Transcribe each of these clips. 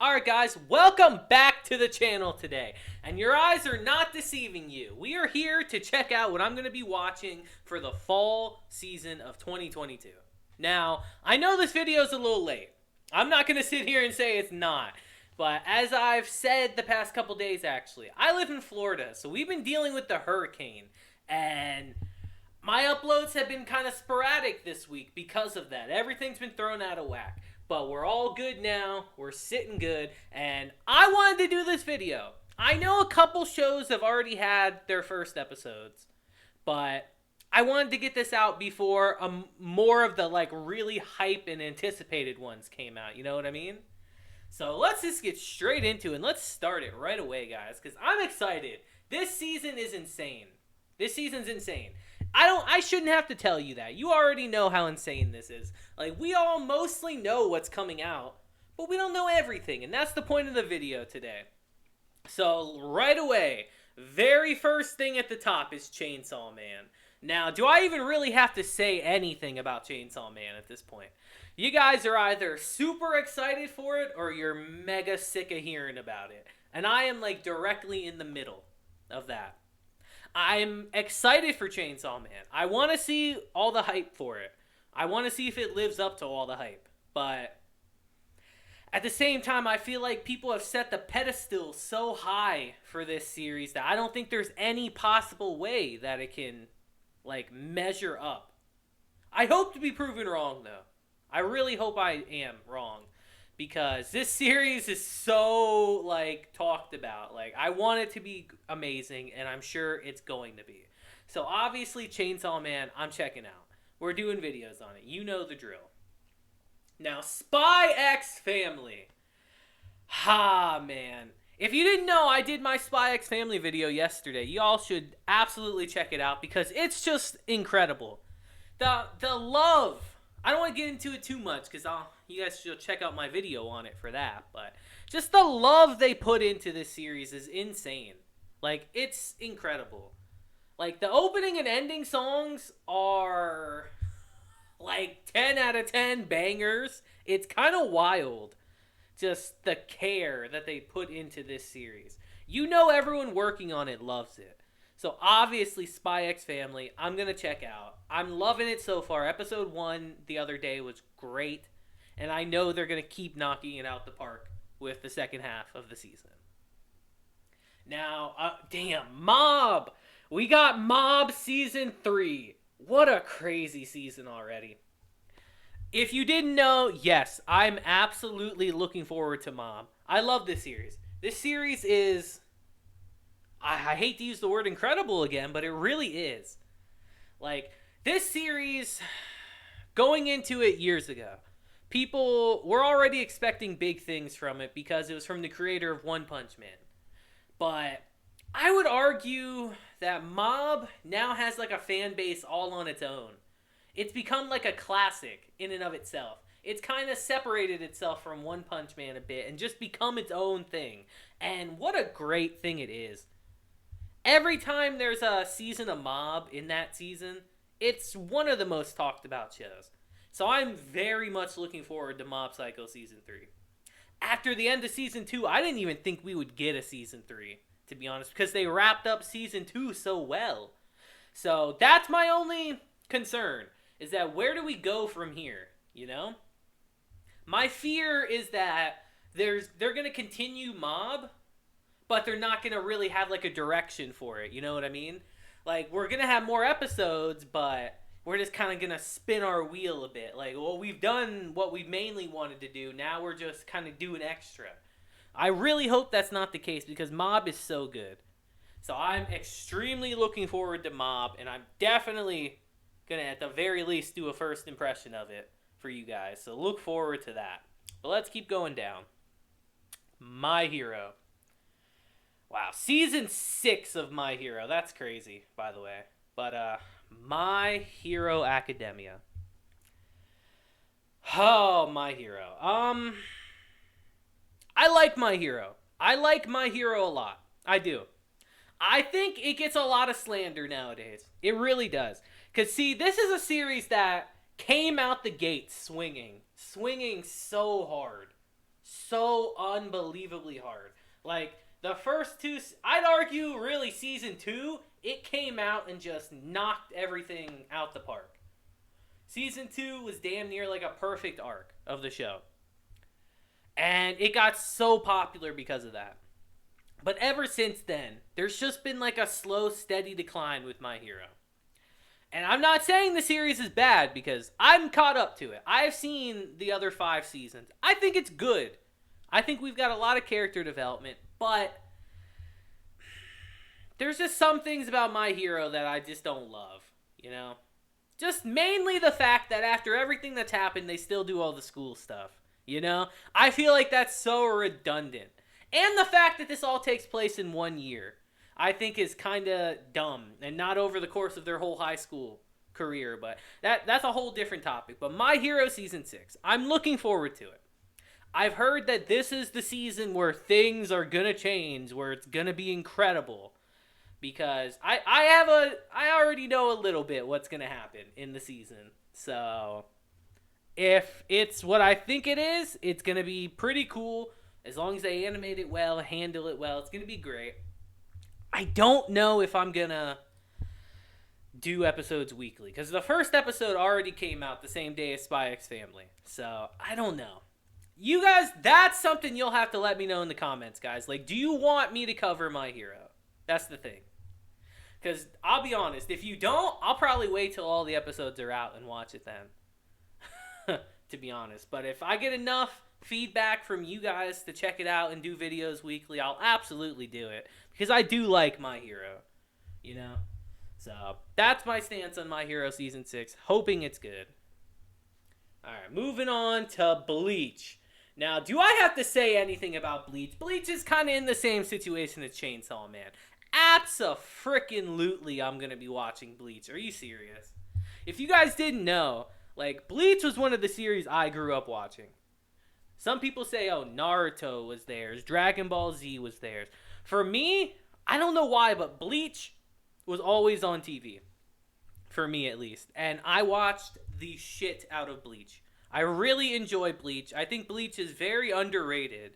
Alright guys, welcome back to the channel today. And your eyes are not deceiving you. We are here to check out what I'm going to be watching for the fall season of 2022. Now, I know this video is a little late. I'm not going to sit here and say it's not. But as I've said the past couple days actually, I live in Florida, so we've been dealing with the hurricane. And my uploads have been kind of sporadic this week because of that. Everything's been thrown out of whack. But we're all good now. We're sitting good. And I wanted to do this video. I know a couple shows have already had their first episodes. But I wanted to get this out before more of the really hype and anticipated ones came out. You know what I mean? So let's just get straight into it. And let's start it right away, guys. Because I'm excited. This season is insane. This season's insane. I shouldn't have to tell you that. You already know how insane this is. We all mostly know what's coming out, but we don't know everything, and that's the point of the video today. So, right away, very first thing at the top is Chainsaw Man. Now, do I even really have to say anything about Chainsaw Man at this point? You guys are either super excited for it, or you're mega sick of hearing about it. And I am, directly in the middle of that. I'm excited for Chainsaw Man. I want to see all the hype for it. I want to see if it lives up to all the hype. But at the same time, I feel like people have set the pedestal so high for this series that I don't think there's any possible way that it can, measure up. I hope to be proven wrong, though. I really hope I am wrong. Because this series is so, talked about. I want it to be amazing, and I'm sure it's going to be. So, obviously, Chainsaw Man, I'm checking out. We're doing videos on it. You know the drill. Now, Spy X Family. Ha, man. If you didn't know, I did my Spy X Family video yesterday. Y'all should absolutely check it out, because it's just incredible. The love. I don't want to get into it too much, because you guys should check out my video on it for that. But just the love they put into this series is insane. It's incredible. The opening and ending songs are 10 out of 10 bangers. It's kind of wild. Just the care that they put into this series. You know everyone working on it loves it. So obviously Spy X Family, I'm going to check out. I'm loving it so far. Episode 1 the other day was great. And I know they're going to keep knocking it out the park with the second half of the season. Now, Mob! We got Mob Season 3. What a crazy season already. If you didn't know, yes, I'm absolutely looking forward to Mob. I love this series. This series is... I hate to use the word incredible again, but it really is. This series, going into it years ago, people were already expecting big things from it because it was from the creator of One Punch Man. But I would argue that Mob now has a fan base all on its own. It's become a classic in and of itself. It's kind of separated itself from One Punch Man a bit and just become its own thing. And what a great thing it is. Every time there's a season of Mob in that season, it's one of the most talked about shows. So I'm very much looking forward to Mob Psycho Season 3. After the end of Season 2, I didn't even think we would get a Season 3, to be honest, because they wrapped up Season 2 so well. So that's my only concern, is that where do we go from here, you know? My fear is that they're going to continue Mob, but they're not going to really have a direction for it, you know what I mean? We're going to have more episodes, but we're just kind of going to spin our wheel a bit. We've done what we mainly wanted to do, now we're just kind of doing extra. I really hope that's not the case, because Mob is so good. So I'm extremely looking forward to Mob, and I'm definitely going to, at the very least, do a first impression of it for you guys. So look forward to that. But let's keep going down. My Hero. Wow, Season 6 of My Hero. That's crazy, by the way. But, My Hero Academia. Oh, My Hero. I like My Hero. I like My Hero a lot. I do. I think it gets a lot of slander nowadays. It really does. Because, see, this is a series that came out the gate swinging. Swinging so hard. so unbelievably hard. Like, the first two, I'd argue, really, season 2, it came out and just knocked everything out the park. Season 2 was damn near like a perfect arc of the show. And it got so popular because of that. But ever since then, there's just been like a slow, steady decline with My Hero. And I'm not saying the series is bad because I'm caught up to it. I've seen the other 5 seasons. I think it's good. I think we've got a lot of character development, but there's just some things about My Hero that I just don't love, you know? Just mainly the fact that after everything that's happened, they still do all the school stuff, you know? I feel like that's so redundant. And the fact that this all takes place in 1 year, I think is kind of dumb, and not over the course of their whole high school career, but that's a whole different topic. But My Hero Season 6, I'm looking forward to it. I've heard that this is the season where things are going to change, where it's going to be incredible. Because I already know a little bit what's going to happen in the season. So, if it's what I think it is, it's going to be pretty cool. As long as they animate it well, handle it well, it's going to be great. I don't know if I'm going to do episodes weekly. Because the first episode already came out the same day as Spy X Family. So, I don't know. You guys, that's something you'll have to let me know in the comments, guys. Like, do you want me to cover My Hero? That's the thing. Because I'll be honest, if you don't, I'll probably wait till all the episodes are out and watch it then. To be honest. But if I get enough feedback from you guys to check it out and do videos weekly, I'll absolutely do it. Because I do like My Hero. You know? So, that's my stance on My Hero Season 6. Hoping it's good. Alright, moving on to Bleach. Now, do I have to say anything about Bleach? Bleach is kind of in the same situation as Chainsaw Man. Abso-frickin-lutely I'm going to be watching Bleach. Are you serious? If you guys didn't know, like, Bleach was one of the series I grew up watching. Some people say, oh, Naruto was theirs. Dragon Ball Z was theirs. For me, I don't know why, but Bleach was always on TV. For me, at least. And I watched the shit out of Bleach. I really enjoy Bleach. I think Bleach is very underrated.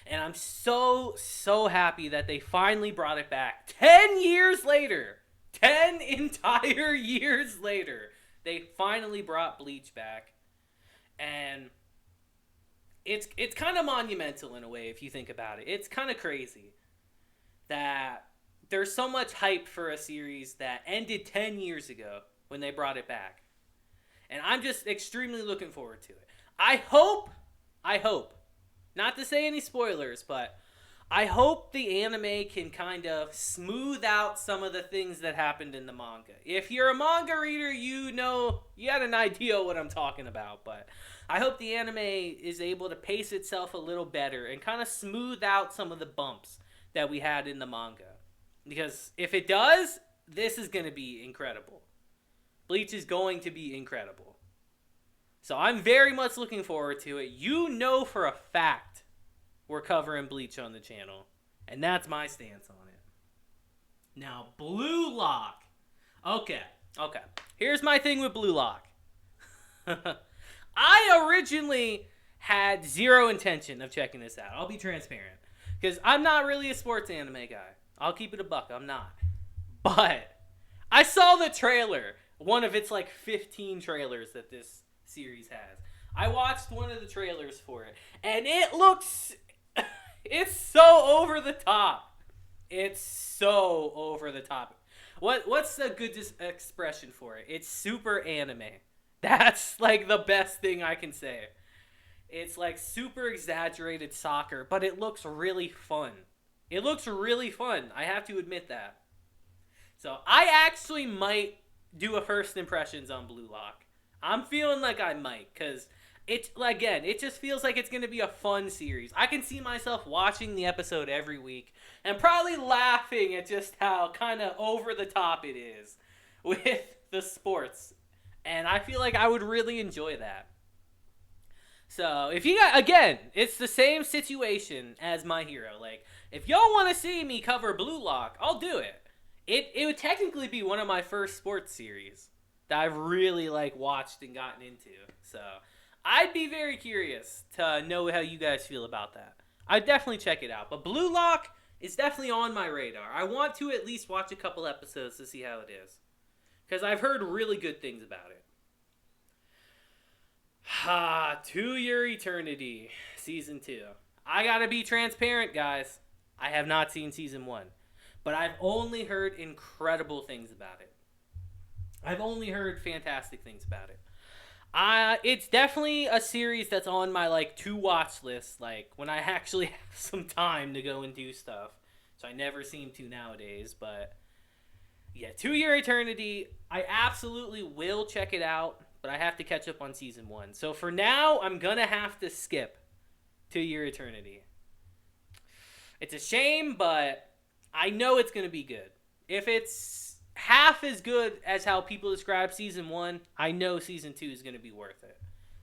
And I'm so happy that they finally brought it back. 10 years later. 10 entire years later. They finally brought Bleach back. And it's kind of monumental in a way if you think about it. It's kind of crazy that there's so much hype for a series that ended 10 years ago when they brought it back. And I'm just extremely looking forward to it. I hope, not to say any spoilers, but I hope the anime can kind of smooth out some of the things that happened in the manga. If you're a manga reader, you know, you got an idea what I'm talking about, but I hope the anime is able to pace itself a little better and kind of smooth out some of the bumps that we had in the manga. Because if it does, this is going to be incredible. Bleach is going to be incredible. So I'm very much looking forward to it. You know for a fact we're covering Bleach on the channel. And that's my stance on it. Now, Blue Lock. Okay. Here's my thing with Blue Lock. I originally had zero intention of checking this out. I'll be transparent. Because I'm not really a sports anime guy. I'll keep it a buck. I'm not. But I saw the trailer. One of its like 15 trailers that this series has. I watched one of the trailers for it. And it looks... it's so over the top. It's so over the top. What's a good expression for it? It's super anime. That's like the best thing I can say. It's like super exaggerated soccer, but it looks really fun. It looks really fun. I have to admit that. So I actually might do a first impressions on Blue Lock. I'm feeling like I might, because it just feels like it's going to be a fun series. I can see myself watching the episode every week and probably laughing at just how kind of over the top it is with the sports. And I feel like I would really enjoy that. So, if you got, again, it's the same situation as My Hero. Like, if y'all want to see me cover Blue Lock, I'll do it. It would technically be one of my first sports series that I've really, like, watched and gotten into. So, I'd be very curious to know how you guys feel about that. I'd definitely check it out. But Blue Lock is definitely on my radar. I want to at least watch a couple episodes to see how it is. Because I've heard really good things about it. To Your Eternity, Season 2. I gotta be transparent, guys. I have not seen Season 1. But I've only heard incredible things about it. I've only heard fantastic things about it. It's definitely a series that's on my like to watch list. Like when I actually have some time to go and do stuff, so I never seem to nowadays. But yeah, To Your Eternity, I absolutely will check it out, but I have to catch up on season 1. So for now, I'm gonna have to skip To Your Eternity. It's a shame, but I know it's gonna be good. If it's half as good as how people describe season 1, I know season 2 is going to be worth it.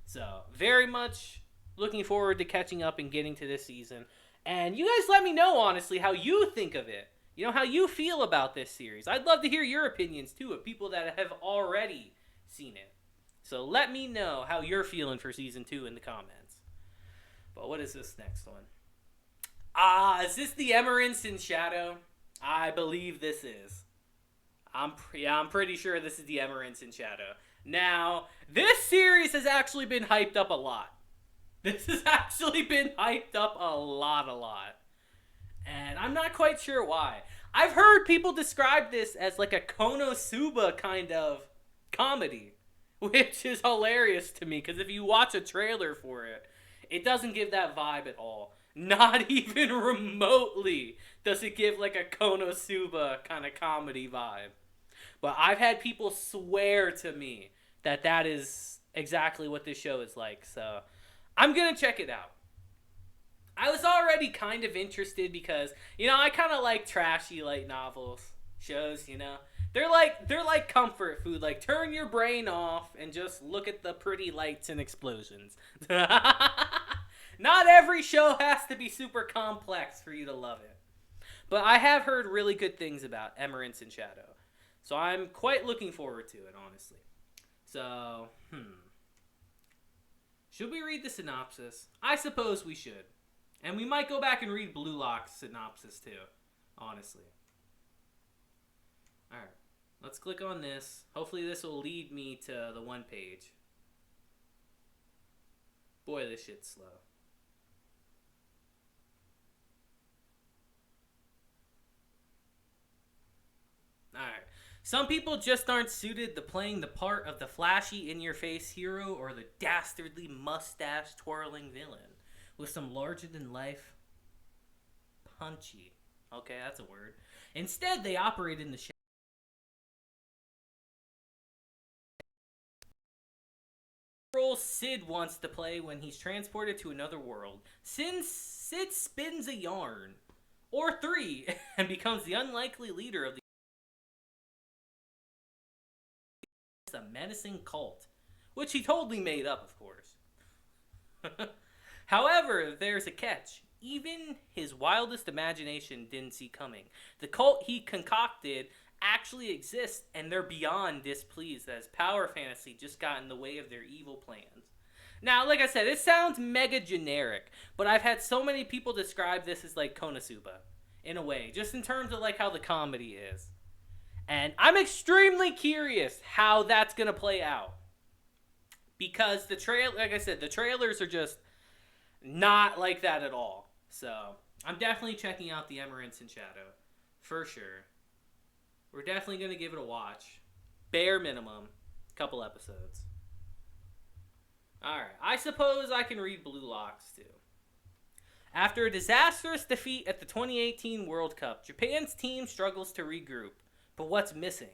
So, very much looking forward to catching up and getting to this season. And you guys let me know, honestly, how you think of it. You know, how you feel about this series. I'd love to hear your opinions, too, of people that have already seen it. So, let me know how you're feeling for season 2 in the comments. But what is this next one? Is this the Emerence in Shadow? I believe this is. I'm pretty sure this is the Emerence in Shadow. Now, this series has actually been hyped up a lot. This has actually been hyped up a lot. And I'm not quite sure why. I've heard people describe this as like a Konosuba kind of comedy, which is hilarious to me because if you watch a trailer for it, it doesn't give that vibe at all. Not even remotely does it give like a Konosuba kind of comedy vibe. But I've had people swear to me that that is exactly what this show is like. So I'm going to check it out. I was already kind of interested because, you know, I kind of like trashy light novels, shows, you know. They're like comfort food. Like, turn your brain off and just look at the pretty lights and explosions. Not every show has to be super complex for you to love it. But I have heard really good things about Emerence in Shadow. So I'm quite looking forward to it, honestly. So, should we read the synopsis? I suppose we should. And we might go back and read Blue Lock's synopsis too, honestly. Alright, let's click on this. Hopefully this will lead me to the one page. Boy, this shit's slow. Alright. Some people just aren't suited to playing the part of the flashy, in-your-face hero or the dastardly mustache-twirling villain with some larger-than-life punchy. Okay, that's a word. Instead, they operate in the role Sid wants to play when he's transported to another world. Sid spins a yarn, or 3, and becomes the unlikely leader of a menacing cult, which he totally made up, of course. However, there's a catch. Even his wildest imagination didn't see coming. The cult he concocted actually exists, and they're beyond displeased as power fantasy just got in the way of their evil plans. Now, like I said, it sounds mega generic, but I've had so many people describe this as like Konosuba, in a way, just in terms of like how the comedy is. And I'm extremely curious how that's going to play out. Because like I said, the trailers are just not like that at all. So, I'm definitely checking out the Emerence in Shadow. For sure. We're definitely going to give it a watch. Bare minimum. Couple episodes. Alright, I suppose I can read Blue Locks too. After a disastrous defeat at the 2018 World Cup, Japan's team struggles to regroup. But what's missing?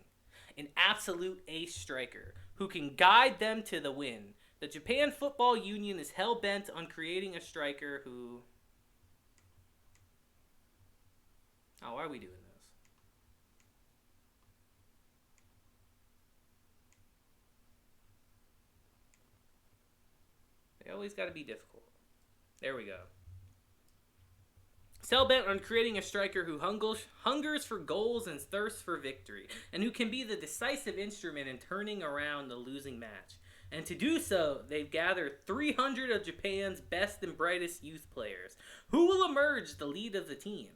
An absolute ace striker who can guide them to the win. The Japan Football Union is hell-bent on creating a striker who... Oh, why are we doing this? They always gotta be difficult. There we go. Hell-bent on creating a striker who hungers for goals and thirsts for victory, and who can be the decisive instrument in turning around the losing match. And to do so, they've gathered 300 of Japan's best and brightest youth players, who will emerge the lead of the team,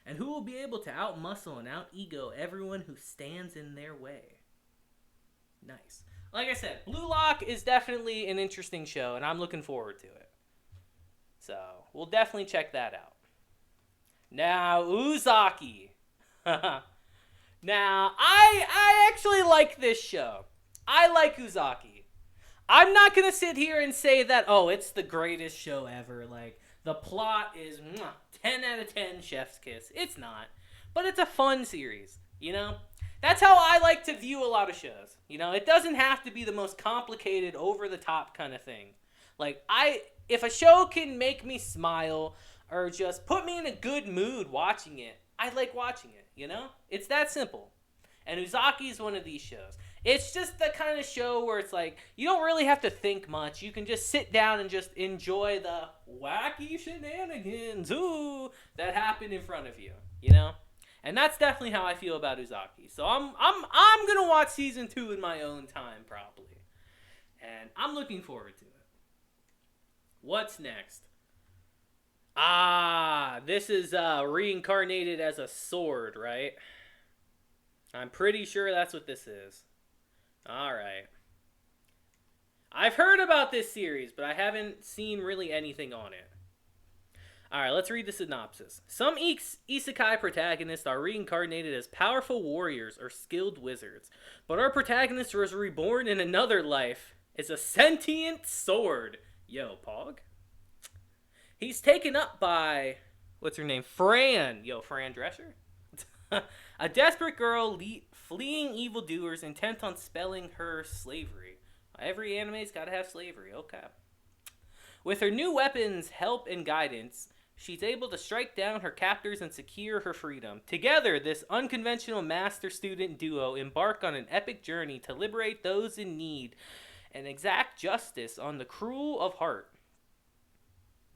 and who will be able to outmuscle and out-ego everyone who stands in their way. Nice. Like I said, Blue Lock is definitely an interesting show, and I'm looking forward to it. So, we'll definitely check that out. Now, Uzaki. Now, I actually like this show. I like Uzaki. I'm not going to sit here and say that, oh, it's the greatest show ever. Like, the plot is 10 out of 10 chef's kiss. It's not. But it's a fun series, you know? That's how I like to view a lot of shows. You know, it doesn't have to be the most complicated, over-the-top kind of thing. Like, if a show can make me smile or just put me in a good mood watching it, I like watching it, you know? It's that simple. And Uzaki is one of these shows. It's just the kind of show where it's like, you don't really have to think much. You can just sit down and just enjoy the wacky shenanigans that happen in front of you, you know? And that's definitely how I feel about Uzaki. So I'm gonna watch season 2 in my own time, probably. And I'm looking forward to it. What's next? This is reincarnated as a sword, right? I'm pretty sure that's what this is. Alright. I've heard about this series, but I haven't seen really anything on it. Alright, let's read the synopsis. Some isekai protagonists are reincarnated as powerful warriors or skilled wizards, but our protagonist was reborn in another life as a sentient sword. Yo, Pog. He's taken up by, what's her name? Fran. Yo, Fran Drescher? A desperate girl fleeing evildoers intent on spelling her slavery. Every anime's gotta have slavery, okay. With her new weapons, help, and guidance, she's able to strike down her captors and secure her freedom. Together, this unconventional master-student duo embark on an epic journey to liberate those in need and exact justice on the cruel of heart.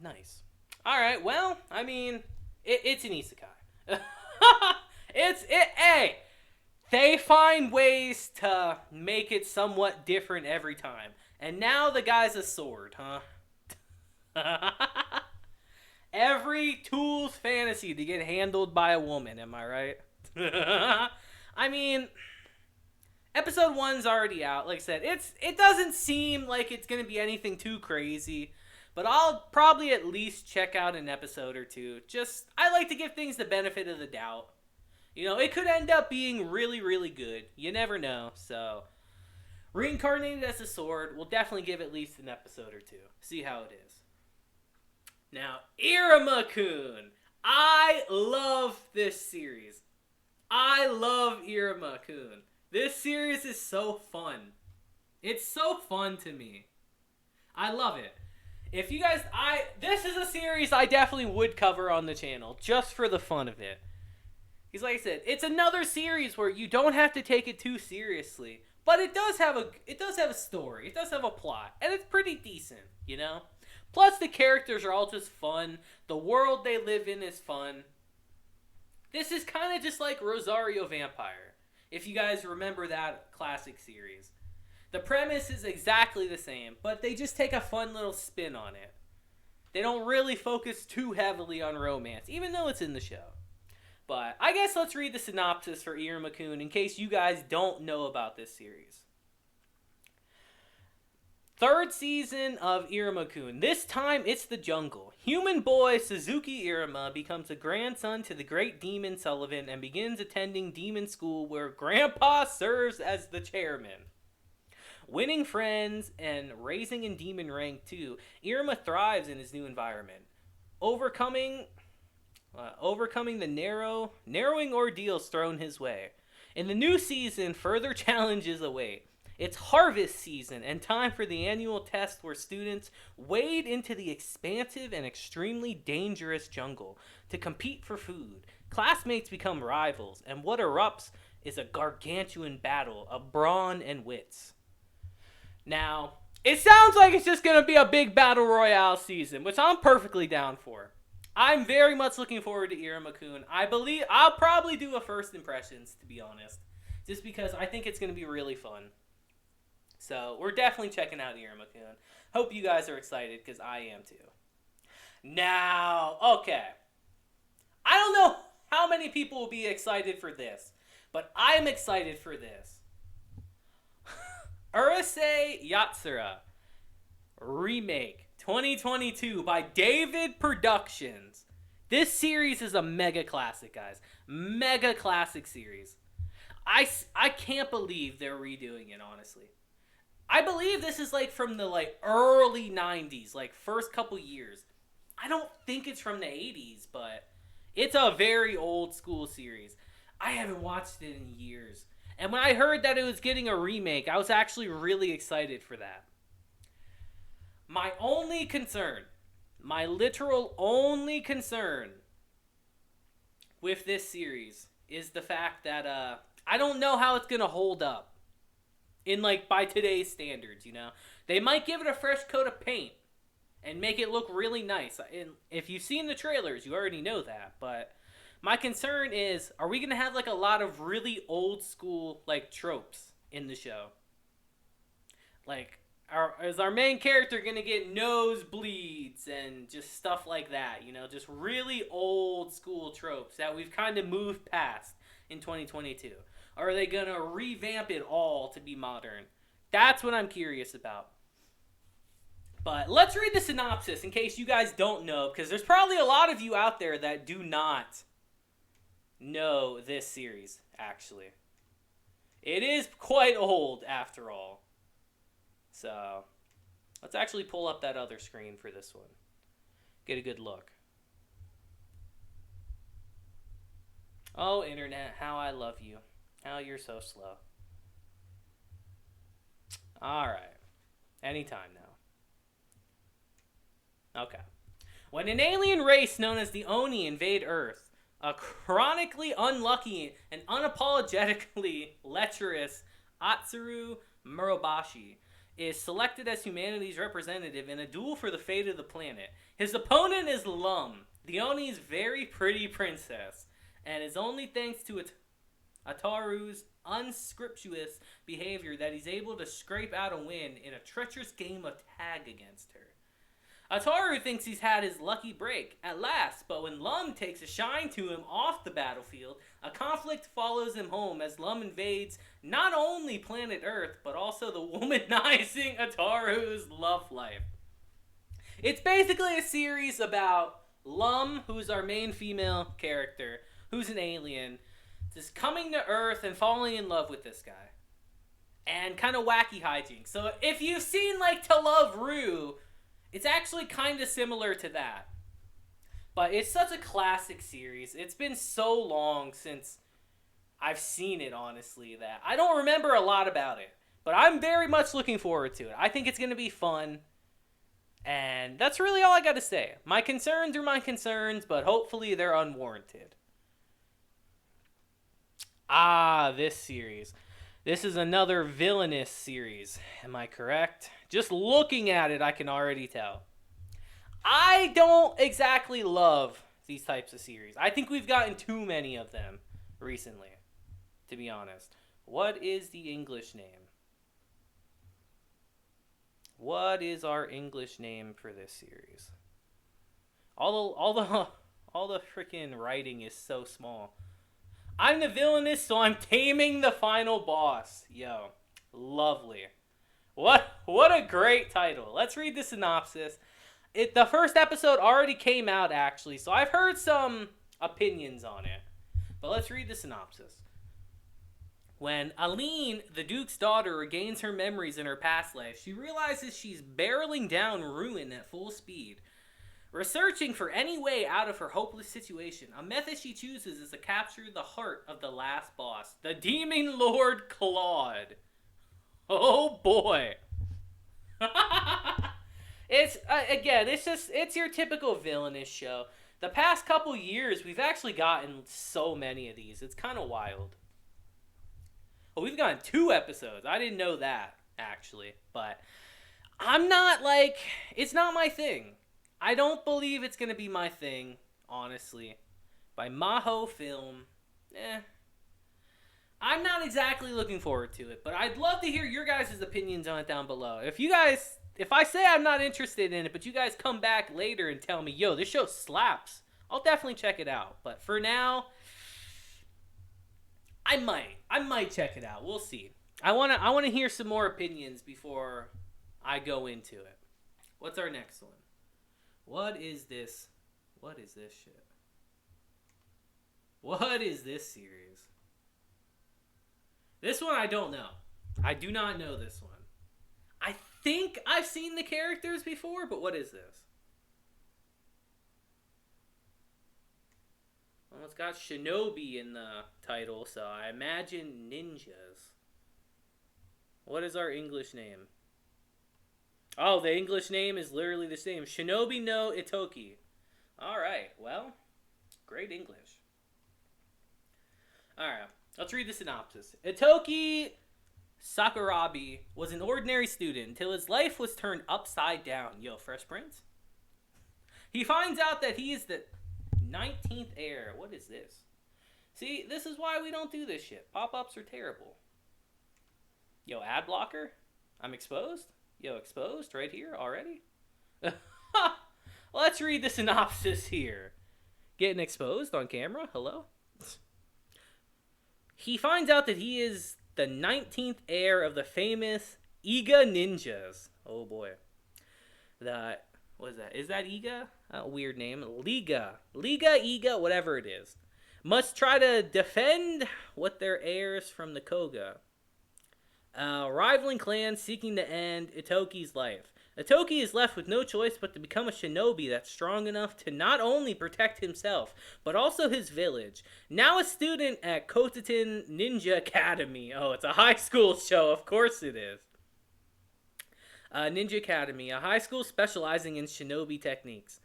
Nice. Alright, well, I mean, it's an isekai. Hey, they find ways to make it somewhat different every time. And now the guy's a sword, huh? Every tool's fantasy to get handled by a woman, am I right? I mean, episode 1's already out. Like I said, it doesn't seem like it's going to be anything too crazy. But I'll probably at least check out an episode or two. I like to give things the benefit of the doubt. You know, it could end up being really, really good. You never know. So, reincarnated as a sword, we'll definitely give at least an episode or two. See how it is. Now, Iruma-kun. I love this series. I love Iruma-kun. This series is so fun. It's so fun to me. I love it. If you guys, this is a series I definitely would cover on the channel, just for the fun of it. Because like I said, it's another series where you don't have to take it too seriously. But it does have a story. It does have a plot. And it's pretty decent, you know? Plus the characters are all just fun. The world they live in is fun. This is kind of just like Rosario Vampire. If you guys remember that classic series. The premise is exactly the same, but they just take a fun little spin on it. They don't really focus too heavily on romance, even though it's in the show. But I guess let's read the synopsis for Iruma-kun in case you guys don't know about this series. 3rd season of Iruma-kun. This time it's the jungle. Human boy Suzuki Iruma becomes a grandson to the great demon Sullivan and begins attending demon school where Grandpa serves as the chairman. Winning friends and raising in demon rank too, Iruma thrives in his new environment, overcoming the narrowing ordeals thrown his way. In the new season, further challenges await. It's harvest season and time for the annual test where students wade into the expansive and extremely dangerous jungle to compete for food. Classmates become rivals, and what erupts is a gargantuan battle of brawn and wits. Now, it sounds like it's just going to be a big battle royale season, which I'm perfectly down for. I'm very much looking forward to Iruma-kun. I believe I'll probably do a first impressions, to be honest, just because I think it's going to be really fun. So we're definitely checking out Iruma-kun. Hope you guys are excited, because I am too. Now, okay. I don't know how many people will be excited for this, but I'm excited for this. Urusei Yatsura remake 2022 by David Productions. This series is a mega classic, guys. Mega classic series. I can't believe they're redoing it, honestly. I believe this is like from the like early 90s, like first couple years. I don't think it's from the 80s, but it's a very old school series. I haven't watched it in years. And when I heard that it was getting a remake, I was actually really excited for that. My only concern, my literal only concern with this series is the fact that I don't know how it's going to hold up in like by today's standards, you know. They might give it a fresh coat of paint and make it look really nice. And if you've seen the trailers, you already know that, but my concern is, are we going to have like a lot of really old school like tropes in the show? Like, is our main character going to get nosebleeds and just stuff like that, you know, just really old school tropes that we've kind of moved past in 2022? Or are they going to revamp it all to be modern? That's what I'm curious about. But let's read the synopsis in case you guys don't know, because there's probably a lot of you out there that do not know this series, actually. It is quite old, after all. So, let's actually pull up that other screen for this one. Get a good look. Oh, internet, how I love you. How you're so slow. Alright. Anytime now. Okay. When an alien race known as the Oni invade Earth, a chronically unlucky and unapologetically lecherous Atsuru Murabashi is selected as humanity's representative in a duel for the fate of the planet. His opponent is Lum, the Oni's very pretty princess, and it's only thanks to Ataru's unscrupulous behavior that he's able to scrape out a win in a treacherous game of tag against her. Ataru thinks he's had his lucky break at last, but when Lum takes a shine to him off the battlefield, a conflict follows him home as Lum invades not only planet Earth, but also the womanizing Ataru's love life. It's basically a series about Lum, who's our main female character, who's an alien, just coming to Earth and falling in love with this guy. And kind of wacky hijinks. So if you've seen like To Love Ru, it's actually kind of similar to that. But it's such a classic series. It's been so long since I've seen it, honestly, that I don't remember a lot about it. But I'm very much looking forward to it. I think it's going to be fun. And that's really all I got to say. My concerns are my concerns, but hopefully they're unwarranted. This series. This is another villainous series. Am I correct? Just looking at it, I can already tell. I don't exactly love these types of series. I think we've gotten too many of them recently, to be honest. What is the English name? What is our English name for this series? All the freaking writing is so small. I'm the villainess, so I'm taming the final boss. Yo, lovely. What a great title. Let's read the synopsis. The first episode already came out, actually, so I've heard some opinions on it. But let's read the synopsis. When Aline, the Duke's daughter, regains her memories in her past life, she realizes she's barreling down ruin at full speed. Researching for any way out of her hopeless situation, a method she chooses is to capture the heart of the last boss, the Demon Lord Claude. Oh boy. It's your typical villainous show. The past couple years, we've actually gotten so many of these. It's kind of wild. Well, we've gotten 2 episodes. I didn't know that, actually. But it's not my thing. I don't believe it's going to be my thing, honestly. By Maho Film, I'm not exactly looking forward to it, but I'd love to hear your guys' opinions on it down below. If I say I'm not interested in it, but you guys come back later and tell me, yo, this show slaps, I'll definitely check it out. But for now, I might check it out. We'll see. I wanna hear some more opinions before I go into it. What's our next one? What is this? What is this shit? What is this series? This one I don't know. I do not know this one. I think I've seen the characters before, but what is this? Well, it's got Shinobi in the title, so I imagine ninjas. What is our English name? Oh, the English name is literally the same. Shinobi no Itoki. Alright, well, great English. Alright, let's read the synopsis. Itoki Sakurabi was an ordinary student until his life was turned upside down. Yo, Fresh Prince? He finds out that he is the 19th heir. What is this? See, this is why we don't do this shit. Pop-ups are terrible. Yo, ad blocker? I'm exposed? Yo, exposed right here already? Let's read the synopsis here. Getting exposed on camera? Hello? He finds out that he is the 19th heir of the famous Iga ninjas. Oh boy. What is that? Is that Iga? A weird name. Liga, Iga, whatever it is. Must try to defend what their heirs from the Koga. Rivaling clans seeking to end Itoki's life. Itoki is left with no choice but to become a shinobi that's strong enough to not only protect himself, but also his village. Now a student at Kotaten Ninja Academy. Oh, it's a high school show. Of course it is. Ninja Academy, a high school specializing in shinobi techniques.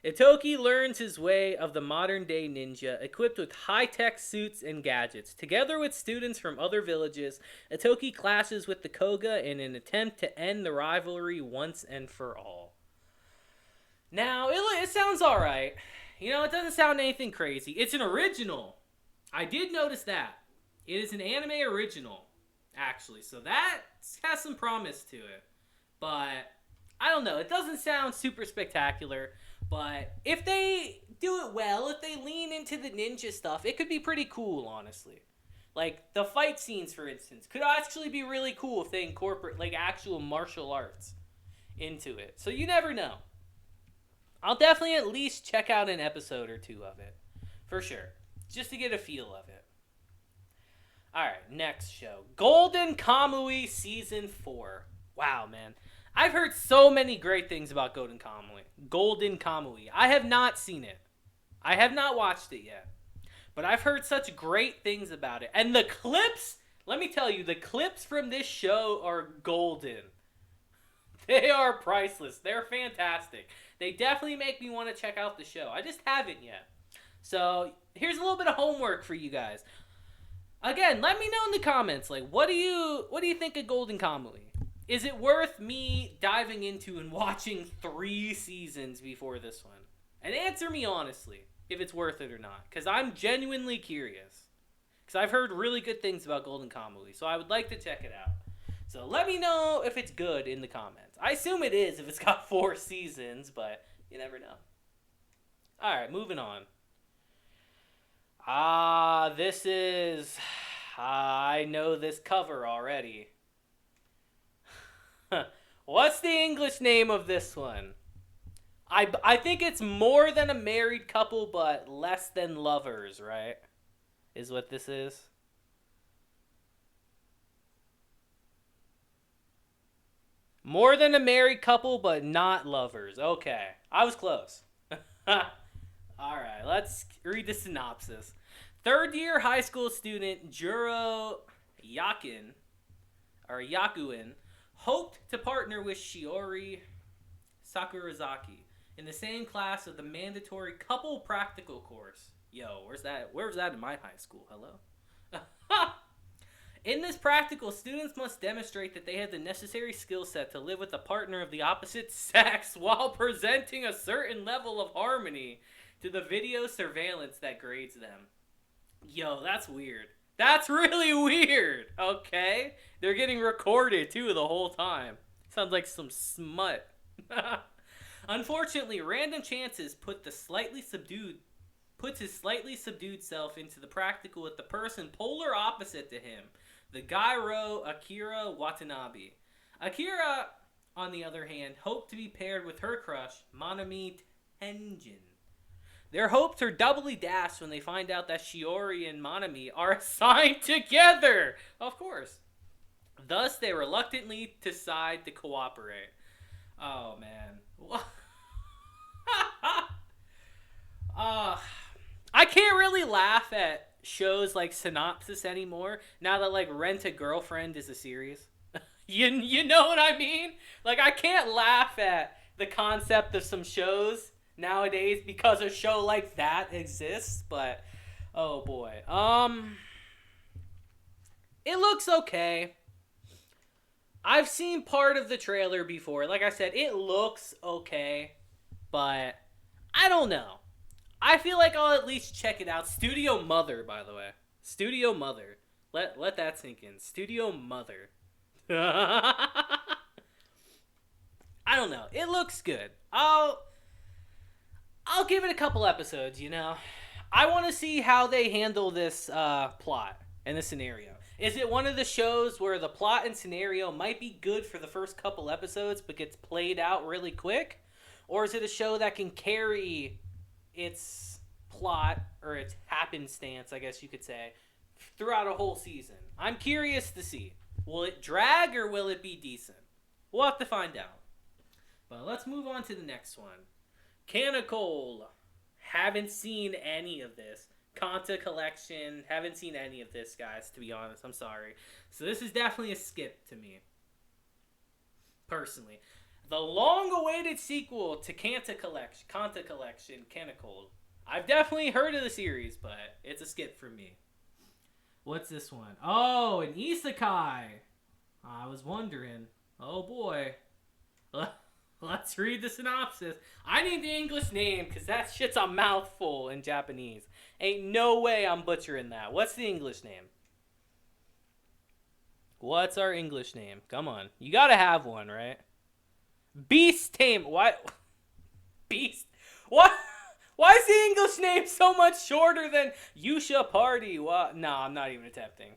Itoki learns his way of the modern-day ninja, equipped with high-tech suits and gadgets. Together with students from other villages, Itoki clashes with the Koga in an attempt to end the rivalry once and for all. Now, it sounds alright. You know, it doesn't sound anything crazy. It's an original. I did notice that. It is an anime original, actually. So that has some promise to it. But, I don't know. It doesn't sound super spectacular. But if they do it well, if they lean into the ninja stuff, it could be pretty cool, honestly. Like, the fight scenes, for instance, could actually be really cool if they incorporate, like, actual martial arts into it. So you never know. I'll definitely at least check out an episode or two of it. For sure. Just to get a feel of it. Alright, next show. Golden Kamui Season 4. Wow, man. I've heard so many great things about Golden Kamui. I have not seen it. I have not watched it yet. But I've heard such great things about it. And the clips, let me tell you, the clips from this show are golden. They are priceless. They're fantastic. They definitely make me want to check out the show. I just haven't yet. So, here's a little bit of homework for you guys. Again, let me know in the comments, like, what do you think of Golden Kamui? Is it worth me diving into and watching 3 seasons before this one? And answer me honestly, if it's worth it or not. Because I'm genuinely curious. Because I've heard really good things about Golden Kamui, so I would like to check it out. So let me know if it's good in the comments. I assume it is if it's got 4 seasons, but you never know. Alright, moving on. This is... I know this cover already. What's the English name of this one? I think it's more than a married couple, but less than lovers, right? Is what this is. More than a married couple, but not lovers. Okay. I was close. Alright, let's read the synopsis. Third-year high school student Juro Yakuin hoped to partner with Shiori Sakurazaki in the same class of the mandatory couple practical course. Yo, where's that in my high school? Hello? In this practical, students must demonstrate that they have the necessary skill set to live with a partner of the opposite sex while presenting a certain level of harmony to the video surveillance that grades them. Yo, that's weird. That's really weird. Okay. They're getting recorded too the whole time. Sounds like some smut. Unfortunately, random chances puts his slightly subdued self into the practical with the person polar opposite to him, the Gairo Akira Watanabe. Akira, on the other hand, hoped to be paired with her crush, Manami Tenjin. Their hopes are doubly dashed when they find out that Shiori and Manami are assigned together. Of course. Thus, they reluctantly decide to cooperate. Oh, man. I can't really laugh at shows like Synopsis anymore now that like Rent a Girlfriend is a series. You know what I mean? Like I can't laugh at the concept of some shows nowadays because a show like that exists, but oh boy. It looks okay. I've seen part of the trailer before. Like I said, it looks okay, but I don't know. I feel like I'll at least check it out. Studio Mother, by the way. Studio Mother. Let that sink in. Studio Mother. I don't know. It looks good. I'll give it a couple episodes, you know. I want to see how they handle this plot and the scenario. Is it one of the shows where the plot and scenario might be good for the first couple episodes but gets played out really quick? Or is it a show that can carry its plot or its happenstance, I guess you could say, throughout a whole season? I'm curious to see. Will it drag or will it be decent? We'll have to find out. But let's move on to the next one. Canonical. Haven't seen any of this. Kanta Collection. Haven't seen any of this, guys, to be honest. I'm sorry. So this is definitely a skip to me. Personally. The long-awaited sequel to Kanta Collection, Canonical. I've definitely heard of the series, but it's a skip for me. What's this one? Oh, an isekai. I was wondering. Oh, boy. Let's read the synopsis. I need the English name, because that shit's a mouthful in Japanese. Ain't no way I'm butchering that. What's the English name? What's our English name? Come on. You gotta have one, right? Beast Tame. What? Beast? What? Why is the English name so much shorter than Yusha Party? What? No, I'm not even attempting.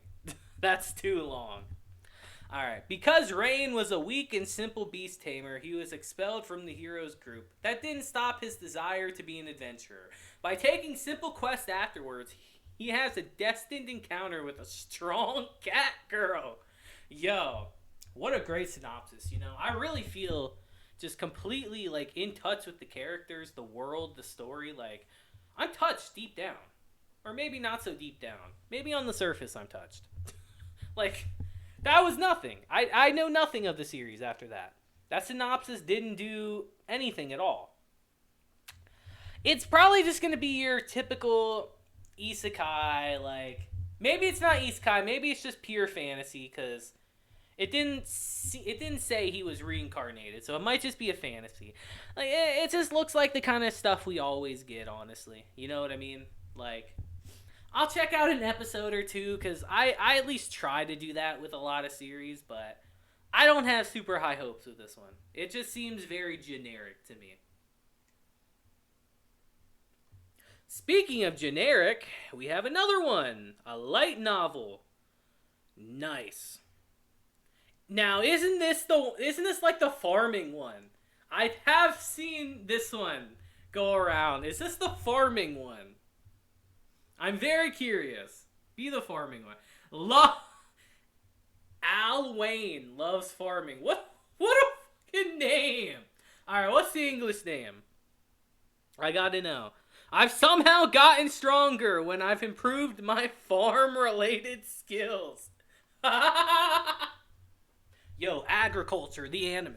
That's too long. Alright. Because Rain was a weak and simple beast tamer, he was expelled from the hero's group. That didn't stop his desire to be an adventurer. By taking simple quests afterwards, he has a destined encounter with a strong cat girl. Yo, what a great synopsis, you know? I really feel just completely, like, in touch with the characters, the world, the story. Like, I'm touched deep down. Or maybe not so deep down. Maybe on the surface I'm touched. Like, that was nothing. I know nothing of the series after that. That synopsis didn't do anything at all. It's probably just going to be your typical isekai, like, maybe it's not isekai, maybe it's just pure fantasy, because it didn't say he was reincarnated, so it might just be a fantasy. Like, it just looks like the kind of stuff we always get, honestly. You know what I mean? Like, I'll check out an episode or two, because I at least try to do that with a lot of series, but I don't have super high hopes with this one. It just seems very generic to me. Speaking of generic, we have another one. A light novel. Nice. Now, isn't this like the farming one? I have seen this one go around. Is this the farming one? I'm very curious. Be the farming one. Al Wayne loves farming. What a fucking name. Alright, what's the English name? I gotta know. I've somehow gotten stronger when I've improved my farm-related skills. Yo, agriculture, the anime.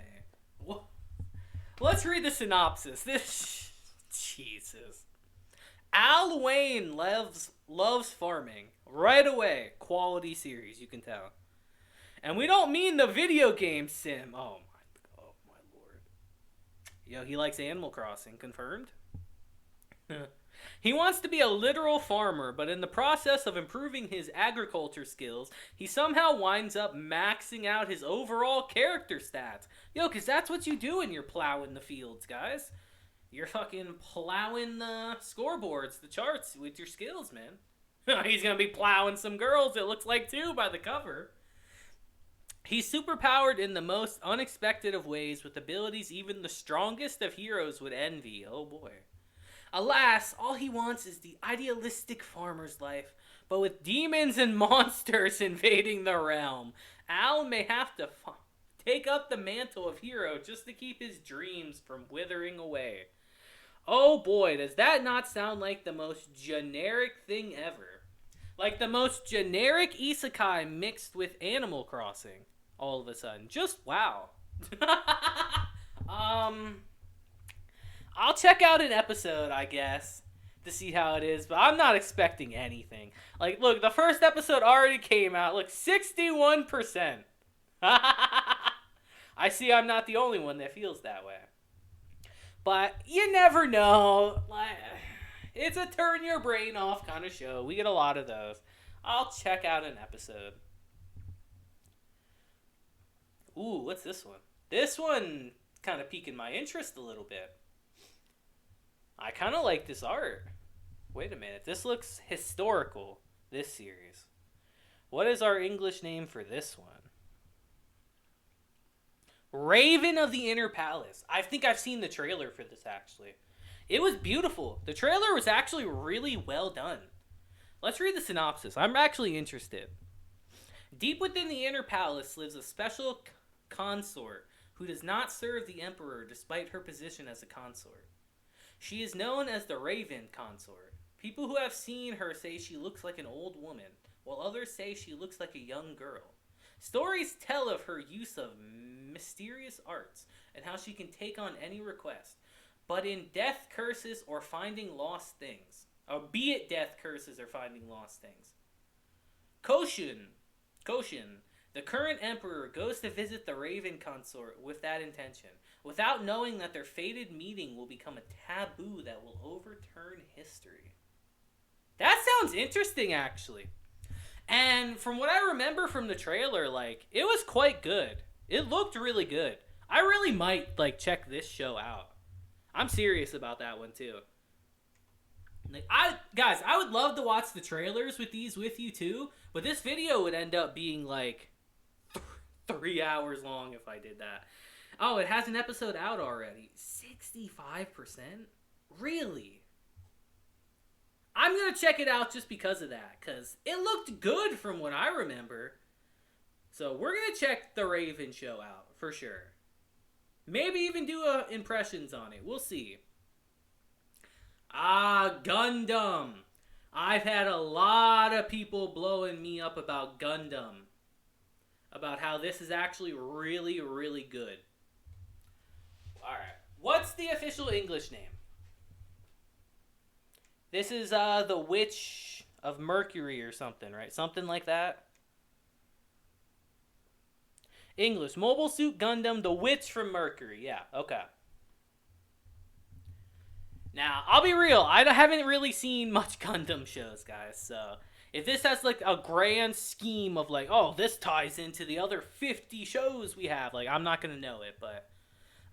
Let's read the synopsis. Jesus. Al Wayne loves farming. Right away. Quality series, you can tell. And we don't mean the video game sim. Oh my lord. Yo, he likes Animal Crossing. Confirmed? He wants to be a literal farmer, but in the process of improving his agriculture skills, he somehow winds up maxing out his overall character stats. Yo, because that's what you do when you're plowing the fields, guys. You're fucking plowing the scoreboards, the charts with your skills, man. He's gonna be plowing some girls, it looks like, too, by the cover. He's superpowered in the most unexpected of ways, with abilities even the strongest of heroes would envy. Oh boy. Alas, all he wants is the idealistic farmer's life, but with demons and monsters invading the realm, Al may have to take up the mantle of hero just to keep his dreams from withering away. Oh boy, does that not sound like the most generic thing ever? Like the most generic isekai mixed with Animal Crossing, all of a sudden. Just wow. I'll check out an episode, I guess, to see how it is, but I'm not expecting anything. Like, look, the first episode already came out. Look, 61%. I see I'm not the only one that feels that way. But you never know. Like, it's a turn your brain off kind of show. We get a lot of those. I'll check out an episode. Ooh, what's this one? This one kind of piquing my interest a little bit. I kind of like this art. Wait a minute. This looks historical, this series. What is our English name for this one? Raven of the Inner Palace. I think I've seen the trailer for this, actually. It was beautiful. The trailer was actually really well done. Let's read the synopsis. I'm actually interested. Deep within the Inner Palace lives a special consort who does not serve the Emperor despite her position as a consort. She is known as the Raven Consort. People who have seen her say she looks like an old woman, while others say she looks like a young girl. Stories tell of her use of mysterious arts and how she can take on any request, but in death, curses, or finding lost things. Or be it death, curses, or finding lost things. Koshin, the current emperor, goes to visit the Raven Consort with that intention, without knowing that their fated meeting will become a taboo that will overturn history. That sounds interesting, actually. And from what I remember from the trailer, like, it was quite good. It looked really good. I really might, like, check this show out. I'm serious about that one, too. Like, I would love to watch the trailers with these with you, too, but this video would end up being, like, 3 hours long if I did that. Oh, it has an episode out already. 65%? Really? I'm going to check it out just because of that, because it looked good from what I remember. So we're going to check the Raven show out, for sure. Maybe even do impressions on it. We'll see. Gundam. I've had a lot of people blowing me up about Gundam. About how this is actually really, really good. Alright. What's the official English name? This is the Witch of Mercury or something, right? Something like that. English. Mobile Suit Gundam, the Witch from Mercury. Yeah, okay. Now, I'll be real. I haven't really seen much Gundam shows, guys. So, if this has, like, a grand scheme of, like, oh, this ties into the other 50 shows we have, like, I'm not going to know it, but...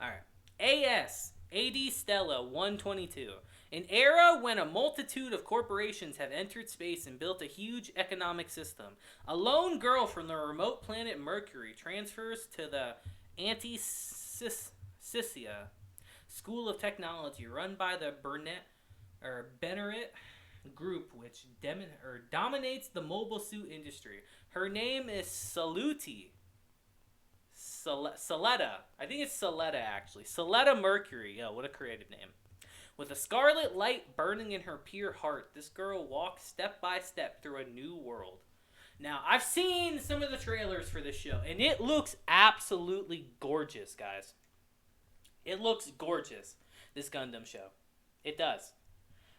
Alright. AD Stella 122. An era when a multitude of corporations have entered space and built a huge economic system. A lone girl from the remote planet Mercury transfers to the Anti-Scythia School of Technology, run by the Benerit group, which dominates the mobile suit industry. Her name is Saluti. Soletta. I think it's Soletta, actually. Soletta Mercury. Oh, what a creative name. With a scarlet light burning in her pure heart, this girl walks step by step through a new world. Now, I've seen some of the trailers for this show, and it looks absolutely gorgeous, guys. It looks gorgeous, this Gundam show. It does.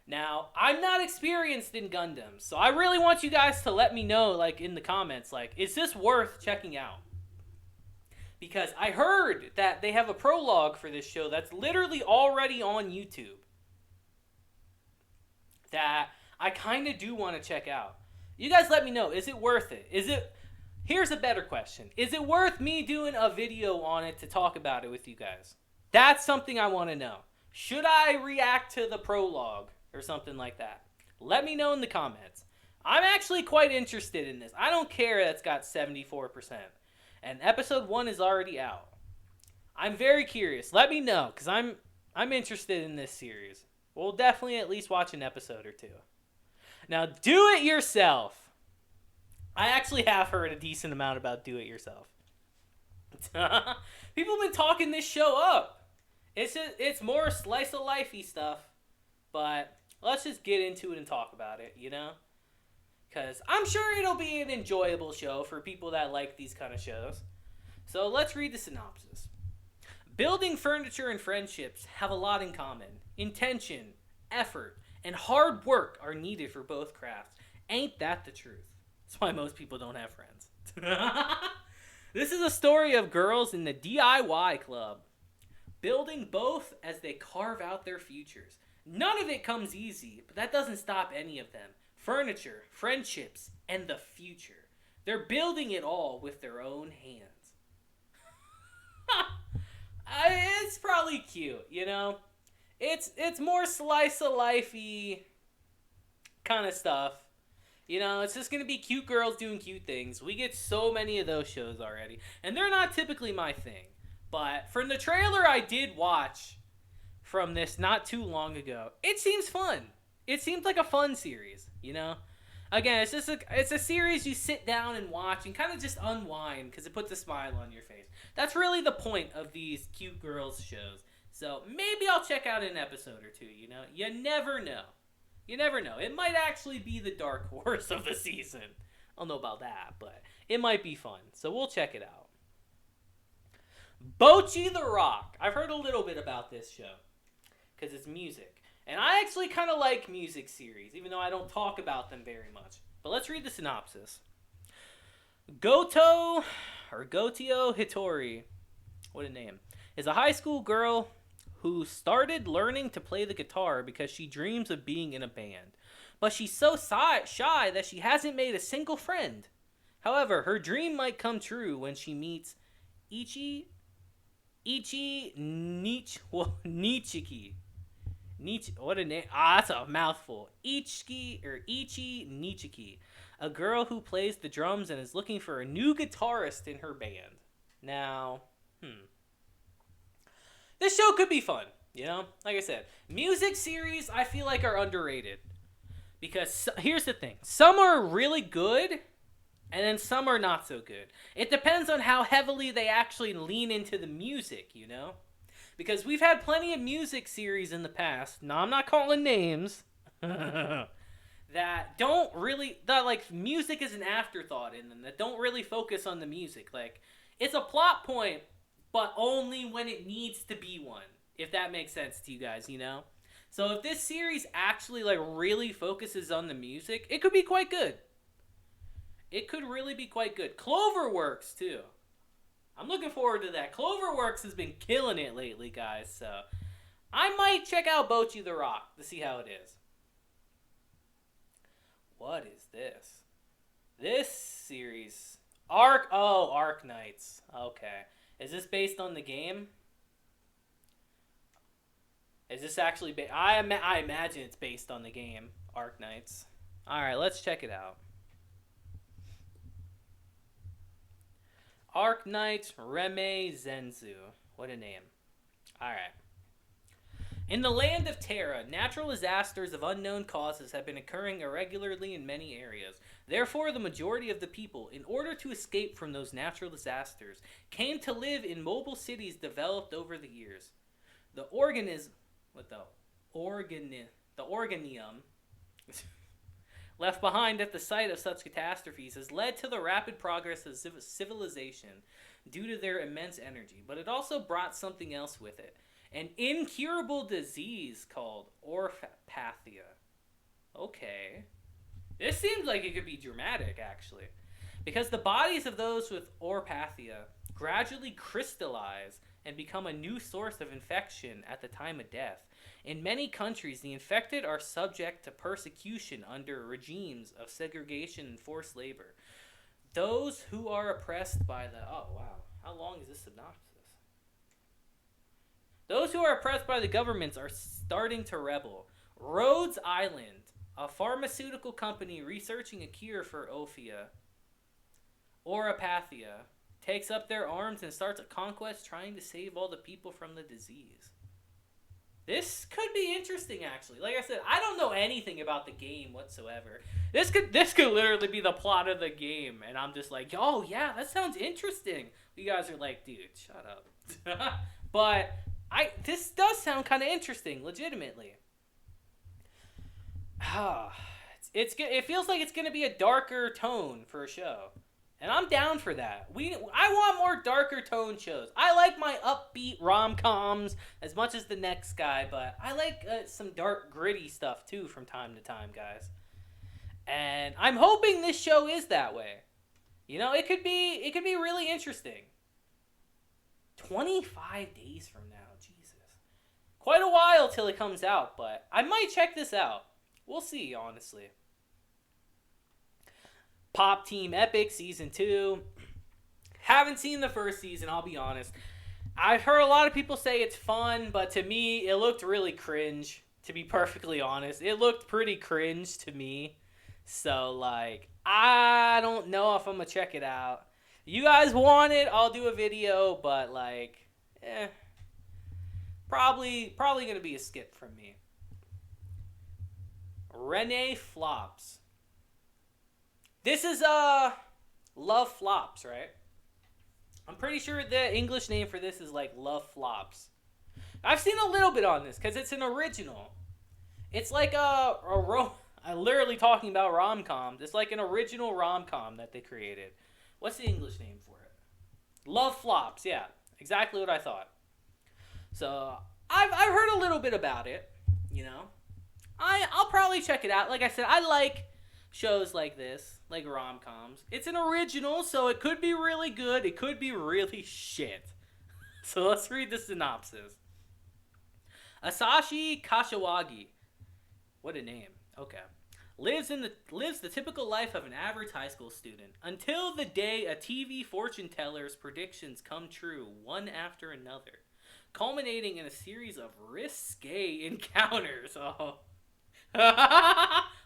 Now, I'm not experienced in Gundam, so I really want you guys to let me know, like, in the comments, like, is this worth checking out? Because I heard that they have a prologue for this show that's literally already on YouTube. that I kind of do want to check out. You guys let me know. Is it worth it? Here's a better question. Is it worth me doing a video on it to talk about it with you guys? That's something I want to know. Should I react to the prologue or something like that? Let me know in the comments. I'm actually quite interested in this. I don't care that's got 74%. And episode 1 is already out. I'm very curious. Let me know, because I'm interested in this series. We'll definitely at least watch an episode or two. Now, do it yourself. I actually have heard a decent amount about do it yourself. People have been talking this show up. It's more slice of lifey stuff, but let's just get into it and talk about it, you know? Because I'm sure it'll be an enjoyable show for people that like these kind of shows. So let's read the synopsis. Building furniture and friendships have a lot in common. Intention, effort, and hard work are needed for both crafts. Ain't that the truth? That's why most people don't have friends. This is a story of girls in the DIY club, building both as they carve out their futures. None of it comes easy, but that doesn't stop any of them. Furniture, friendships, and the future. They're building it all with their own hands. It's probably cute, you know? It's more slice of lifey kind of stuff. You know, it's just gonna be cute girls doing cute things. We get so many of those shows already, and they're not typically my thing. But from the trailer I did watch from this not too long ago, it seems fun. It seems like a fun series, you know? Again, it's a series you sit down and watch and kind of just unwind because it puts a smile on your face. That's really the point of these cute girls shows. So maybe I'll check out an episode or two, you know? You never know. You never know. It might actually be the dark horse of the season. I don't know about that, but it might be fun. So we'll check it out. Bocchi the Rock. I've heard a little bit about this show because it's music. And I actually kind of like music series, even though I don't talk about them very much. But let's read the synopsis. Gotio Hitori, what a name, is a high school girl who started learning to play the guitar because she dreams of being in a band. But she's so shy that she hasn't made a single friend. However, her dream might come true when she meets Nichiki. What a name. That's a mouthful. Ichi Nichiki, a girl who plays the drums and is looking for a new guitarist in her band. Now, this show could be fun, you know? Like I said, music series I feel like are underrated. Because here's the thing. Some are really good, and then some are not so good. It depends on how heavily they actually lean into the music, you know? Because we've had plenty of music series in the past. No, I'm not calling names. That like music is an afterthought in them. That don't really focus on the music. Like, it's a plot point, but only when it needs to be one. If that makes sense to you guys, you know? So if this series actually like really focuses on the music, it could be quite good. It could really be quite good. Cloverworks, too. I'm looking forward to that. Cloverworks has been killing it lately, guys, so I might check out Bocchi the Rock to see how it is. What is this? This series... Arknights. Okay. Is this based on the game? Is this actually... I imagine it's based on the game, Arknights. Alright, let's check it out. Arknights Reme Zenzu. What a name. Alright. In the land of Terra, natural disasters of unknown causes have been occurring irregularly in many areas. Therefore, the majority of the people, in order to escape from those natural disasters, came to live in mobile cities developed over the years. The organism left behind at the site of such catastrophes has led to the rapid progress of civilization due to their immense energy, but it also brought something else with it. An incurable disease called orpathia. Okay. This seems like it could be dramatic, actually. Because the bodies of those with orpathia gradually crystallize and become a new source of infection at the time of death. In many countries, the infected are subject to persecution under regimes of segregation and forced labor. Those who are oppressed by the... Oh, wow. How long is this synopsis? Those who are oppressed by the governments are starting to rebel. Rhodes Island, a pharmaceutical company researching a cure for Oropathia, takes up their arms and starts a conquest trying to save all the people from the disease. This could be interesting, actually. Like I said, I don't know anything about the game whatsoever. This could literally be the plot of the game, and I'm just like, oh yeah, that sounds interesting. You guys are like, dude, shut up. But this does sound kind of interesting, legitimately. It feels like it's gonna be a darker tone for a show. And I'm down for that. I want more darker tone shows. I like my upbeat rom-coms as much as the next guy, but I like some dark, gritty stuff too from time to time, guys. And I'm hoping this show is that way. You know, it could be really interesting. 25 days from now, Jesus. Quite a while till it comes out, but I might check this out. We'll see, honestly. Pop Team Epic Season 2. Haven't seen the first season, I'll be honest. I've heard a lot of people say it's fun, but to me, it looked really cringe, to be perfectly honest. It looked pretty cringe to me. So, like, I don't know if I'm going to check it out. You guys want it, I'll do a video, but, like, probably going to be a skip from me. Renee Flops. This is Love Flops, right? I'm pretty sure the English name for this is like Love Flops. I've seen a little bit on this because it's an original. It's like I'm literally talking about rom-coms. It's like an original rom-com that they created. What's the English name for it? Love Flops, yeah. Exactly what I thought. So, I've heard a little bit about it, you know. I'll probably check it out. Like I said, I like shows like this, like rom-coms. It's an original, so it could be really good. It could be really shit. So let's read the synopsis. Asashi Kashiwagi. What a name. Okay. Lives the typical life of an average high school student until the day a TV fortune teller's predictions come true one after another, culminating in a series of risque encounters. Oh.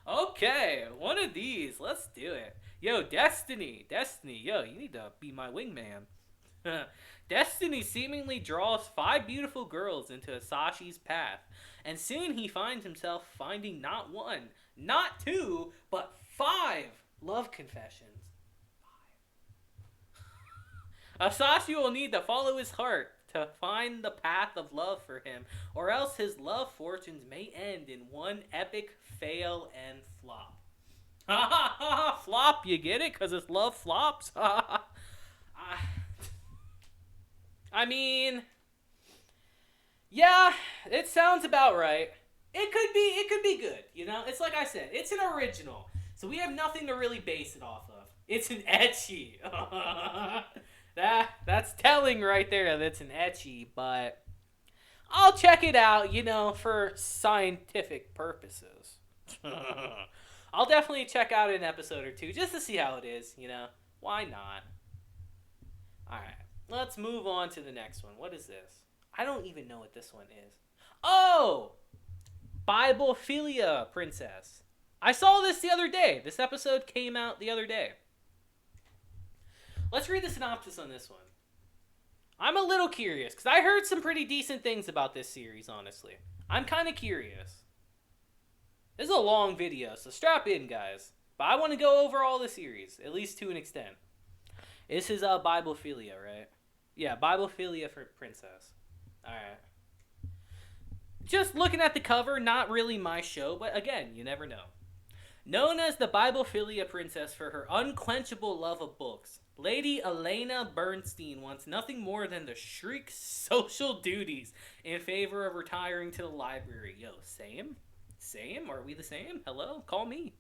Okay, one of these. Let's do it. Yo, Destiny, yo, you need to be my wingman. Destiny seemingly draws 5 beautiful girls into Asashi's path, and soon he finds himself finding not 1, not 2, but 5 love confessions. 5. Asashi will need to follow his heart to find the path of love for him, or else his love fortunes may end in one epic fail and flop. Ha ha ha! Flop, you get it? Because it's Love Flops? I mean, yeah, it sounds about right. It could be good, you know? It's like I said, it's an original, so we have nothing to really base it off of. It's an ecchi. That's telling right there that it's an ecchi, but I'll check it out, you know, for scientific purposes. I'll definitely check out an episode or two just to see how it is, you know. Why not? Alright, let's move on to the next one. What is this? I don't even know what this one is. Oh! Bibliophilia Princess. I saw this the other day. This episode came out the other day. Let's read the synopsis on this one. I'm a little curious, because I heard some pretty decent things about this series, honestly. I'm kind of curious. This is a long video, so strap in, guys. But I want to go over all the series, at least to an extent. This is Bibliophilia, right? Yeah, Bibliophilia for Princess. Alright. Just looking at the cover, not really my show, but again, you never know. Known as the Bibliophilia Princess for her unquenchable love of books, Lady Elena Bernstein wants nothing more than to shirk social duties in favor of retiring to the library. Yo, same? Same? Are we the same? Hello? Call me.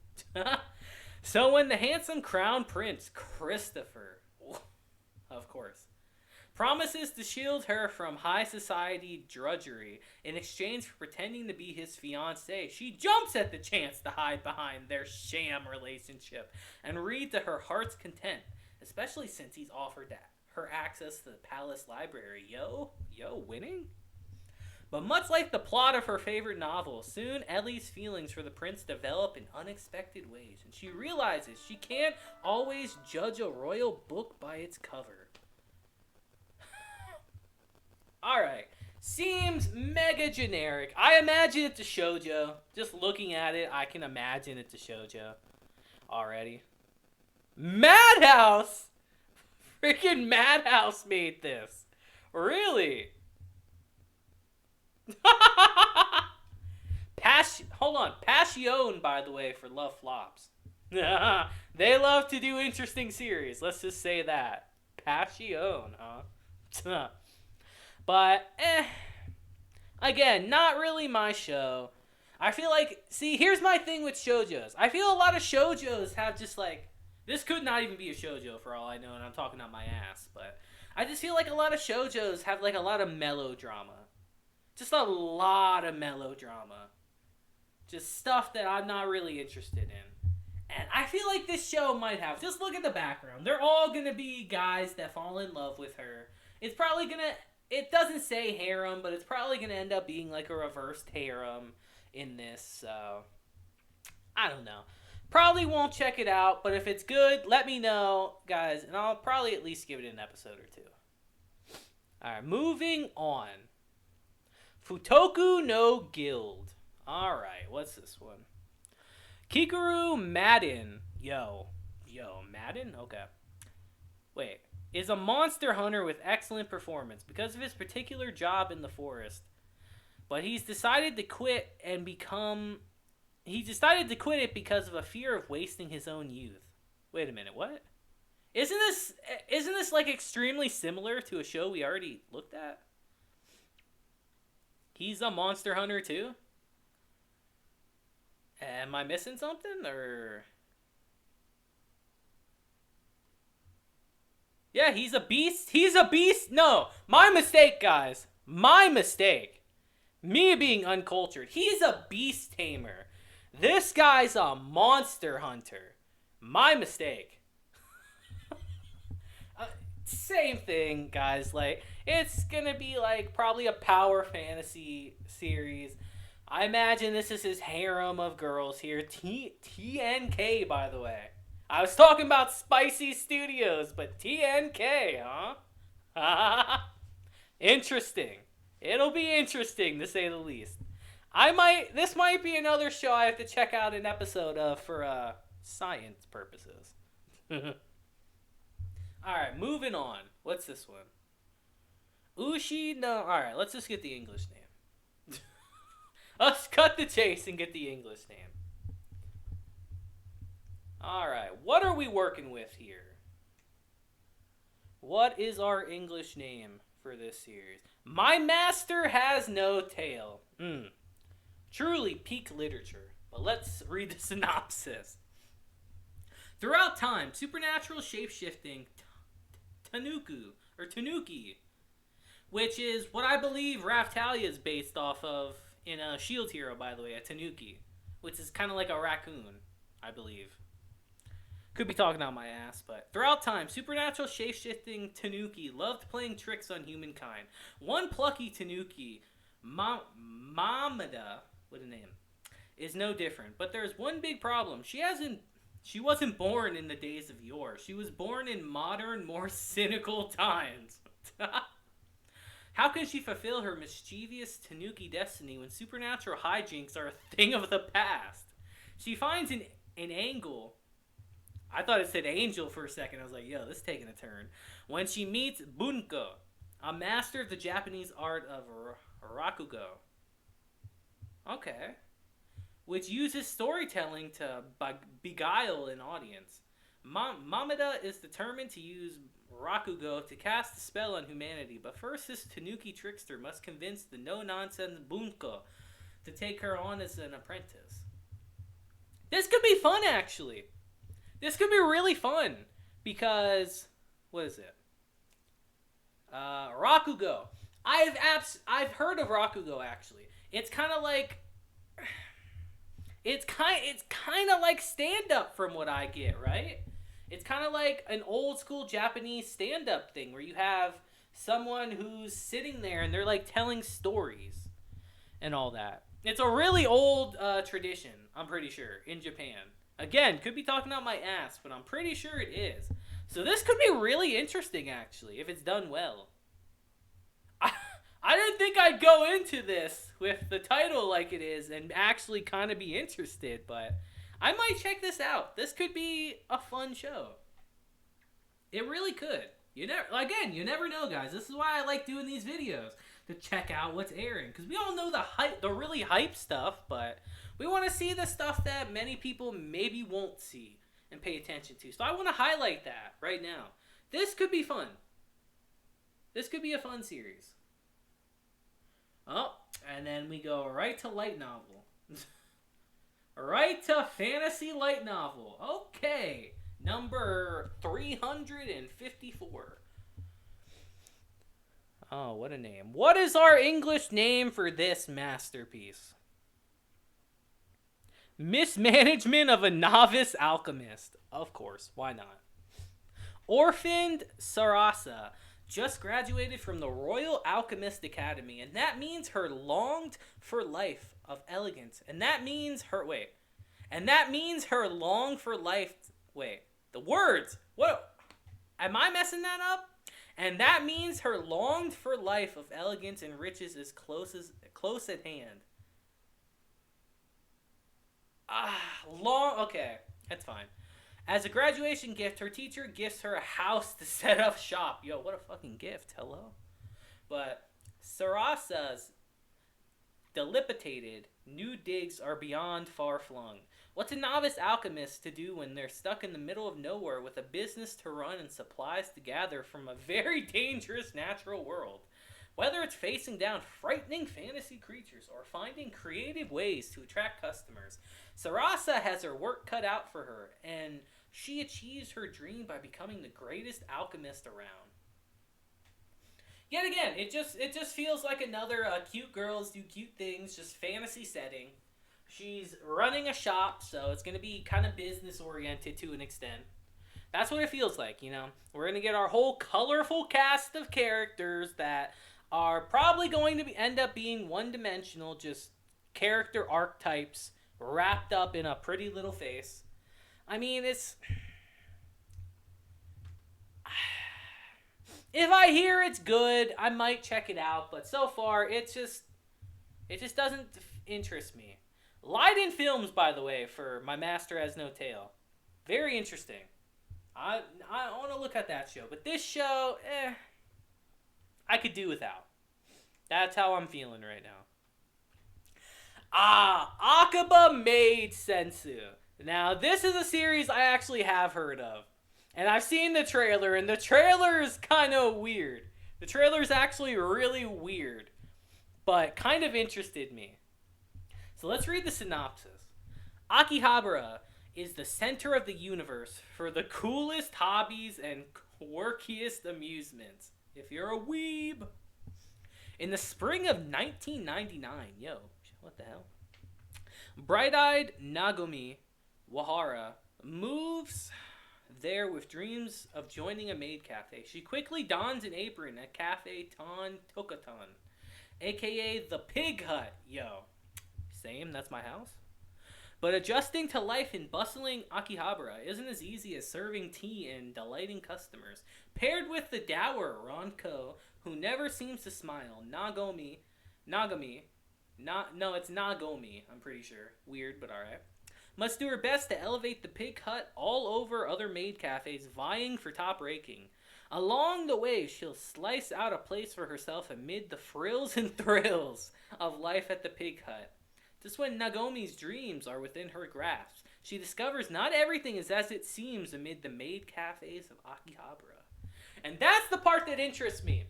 So when the handsome crown prince, Christopher, of course, promises to shield her from high society drudgery in exchange for pretending to be his fiancée. She jumps at the chance to hide behind their sham relationship and read to her heart's content, especially since he's offered her access to the palace library. Yo, winning? But much like the plot of her favorite novel, soon Ellie's feelings for the prince develop in unexpected ways, and she realizes she can't always judge a royal book by its cover. Alright, seems mega generic. I imagine it's a shoujo. Just looking at it, I can imagine it's a shoujo already. Madhouse! Freaking Madhouse made this. Really? Hold on. Passion, by the way, for Love Flops. They love to do interesting series. Let's just say that. Passion, huh? But, again, not really my show. I feel like, see, here's my thing with shoujos. I feel a lot of shoujos have just like, this could not even be a shoujo for all I know, and I'm talking out my ass, but I just feel like a lot of shoujos have like a lot of melodrama. Just a lot of melodrama. Just stuff that I'm not really interested in. And I feel like this show might have. Just look at the background. They're all going to be guys that fall in love with her. It's probably going to... It doesn't say harem, but it's probably going to end up being like a reversed harem in this. So, I don't know. Probably won't check it out, but if it's good, let me know, guys. And I'll probably at least give it an episode or two. Alright, moving on. Futoku no Guild. Alright, what's this one? Kikoru Madden. Yo, Madden? Okay. Wait. Is a monster hunter with excellent performance because of his particular job in the forest. But he's decided to quit and become... He decided to quit it because of a fear of wasting his own youth. Wait a minute, what? Isn't this like extremely similar to a show we already looked at? He's a monster hunter too? Am I missing something, or... Yeah, he's a beast. He's a beast. No, my mistake, guys. My mistake. Me being uncultured. He's a beast tamer. This guy's a monster hunter. My mistake. Same thing, guys. Like, it's gonna be like probably a power fantasy series. I imagine this is his harem of girls here. TNK, by the way. I was talking about Spicy Studios, but TNK, huh? Interesting. It'll be interesting, to say the least. This might be another show I have to check out an episode of for science purposes. Alright, moving on. What's this one? Ushi no... Alright, let's just get the English name. Let's cut the chase and get the English name. Alright, what are we working with here? What is our English name for this series? My Master Has No Tail. Truly peak literature. But let's read the synopsis. Throughout time, supernatural shape-shifting Tanuki, which is what I believe Raftalia is based off of in a Shield Hero, by the way, a Tanuki, which is kind of like a raccoon, I believe. Could be talking out my ass, but throughout time, supernatural shape-shifting Tanuki loved playing tricks on humankind. One plucky Tanuki, Mamada, what a name, is no different. But there's one big problem. She wasn't born in the days of yore. She was born in modern, more cynical times. How can she fulfill her mischievous Tanuki destiny when supernatural hijinks are a thing of the past? She finds an angle... I thought it said angel for a second. I was like, yo, this is taking a turn. When she meets Bunko, a master of the Japanese art of Rakugo. Okay. Which uses storytelling to beguile an audience. Mamada is determined to use Rakugo to cast a spell on humanity, but first this Tanuki trickster must convince the no-nonsense Bunko to take her on as an apprentice. This could be fun, actually. This could be really fun, because, what is it? Rakugo. I've heard of Rakugo actually. It's kind of like it's kind of like stand up from what I get, right? It's kind of like an old school Japanese stand up thing where you have someone who's sitting there and they're like telling stories and all that. It's a really old tradition, I'm pretty sure, in Japan. Again, could be talking out my ass, but I'm pretty sure it is. So this could be really interesting, actually, if it's done well. I didn't think I'd go into this with the title like it is and actually kind of be interested, but I might check this out. This could be a fun show. It really could. You never know, guys. This is why I like doing these videos, to check out what's airing, because we all know the really hype stuff, but we want to see the stuff that many people maybe won't see and pay attention to. So I want to highlight that right now. This could be fun. This could be a fun series. Oh, and then we go right to light novel. Right to fantasy light novel. Okay. Number 354. Oh, what a name. What is our English name for this masterpiece? Mismanagement of a Novice Alchemist. Of course, why not? Orphaned Sarasa just graduated from the Royal Alchemist Academy, and that means her longed for life of elegance. And that means her long for life. Wait, the words. What? Am I messing that up? And that means her longed for life of elegance and riches is close at hand. Okay, that's fine. As a graduation gift, her teacher gifts her a house to set up shop. Yo, what a fucking gift. Hello? But Sarasa's dilapidated new digs are beyond far-flung. What's a novice alchemist to do when they're stuck in the middle of nowhere with a business to run and supplies to gather from a very dangerous natural world? Whether it's facing down frightening fantasy creatures or finding creative ways to attract customers, Sarasa has her work cut out for her, and she achieves her dream by becoming the greatest alchemist around. Yet again, it just feels like another cute girls do cute things, just fantasy setting. She's running a shop, so it's going to be kind of business-oriented to an extent. That's what it feels like, you know? We're going to get our whole colorful cast of characters that are probably going to end up being one-dimensional, just character archetypes wrapped up in a pretty little face. I mean, it's... If I hear it's good, I might check it out, but so far, it just doesn't interest me. Leiden Films, by the way, for My Master Has No Tail. Very interesting. I want to look at that show, but this show, I could do without. That's how I'm feeling right now. Akaba Maid Sensu. Now, this is a series I actually have heard of. And I've seen the trailer, and the trailer is kind of weird. The trailer is actually really weird, but kind of interested me. So let's read the synopsis. Akihabara is the center of the universe for the coolest hobbies and quirkiest amusements. If you're a weeb. In the spring of 1999, what the hell? Bright-eyed Nagomi Wahara moves there with dreams of joining a maid cafe. She quickly dons an apron at Cafe Ton Tokaton, aka the Pig Hut. Same, that's my house. But adjusting to life in bustling Akihabara isn't as easy as serving tea and delighting customers. Paired with the dour Ronko, who never seems to smile, Nagomi, it's Nagomi, I'm pretty sure. Weird, but alright. Must do her best to elevate the Pig Hut all over other maid cafes vying for top ranking. Along the way, she'll slice out a place for herself amid the frills and thrills of life at the Pig Hut. Just when Nagomi's dreams are within her grasp, she discovers not everything is as it seems amid the maid cafes of Akihabara. And that's the part that interests me.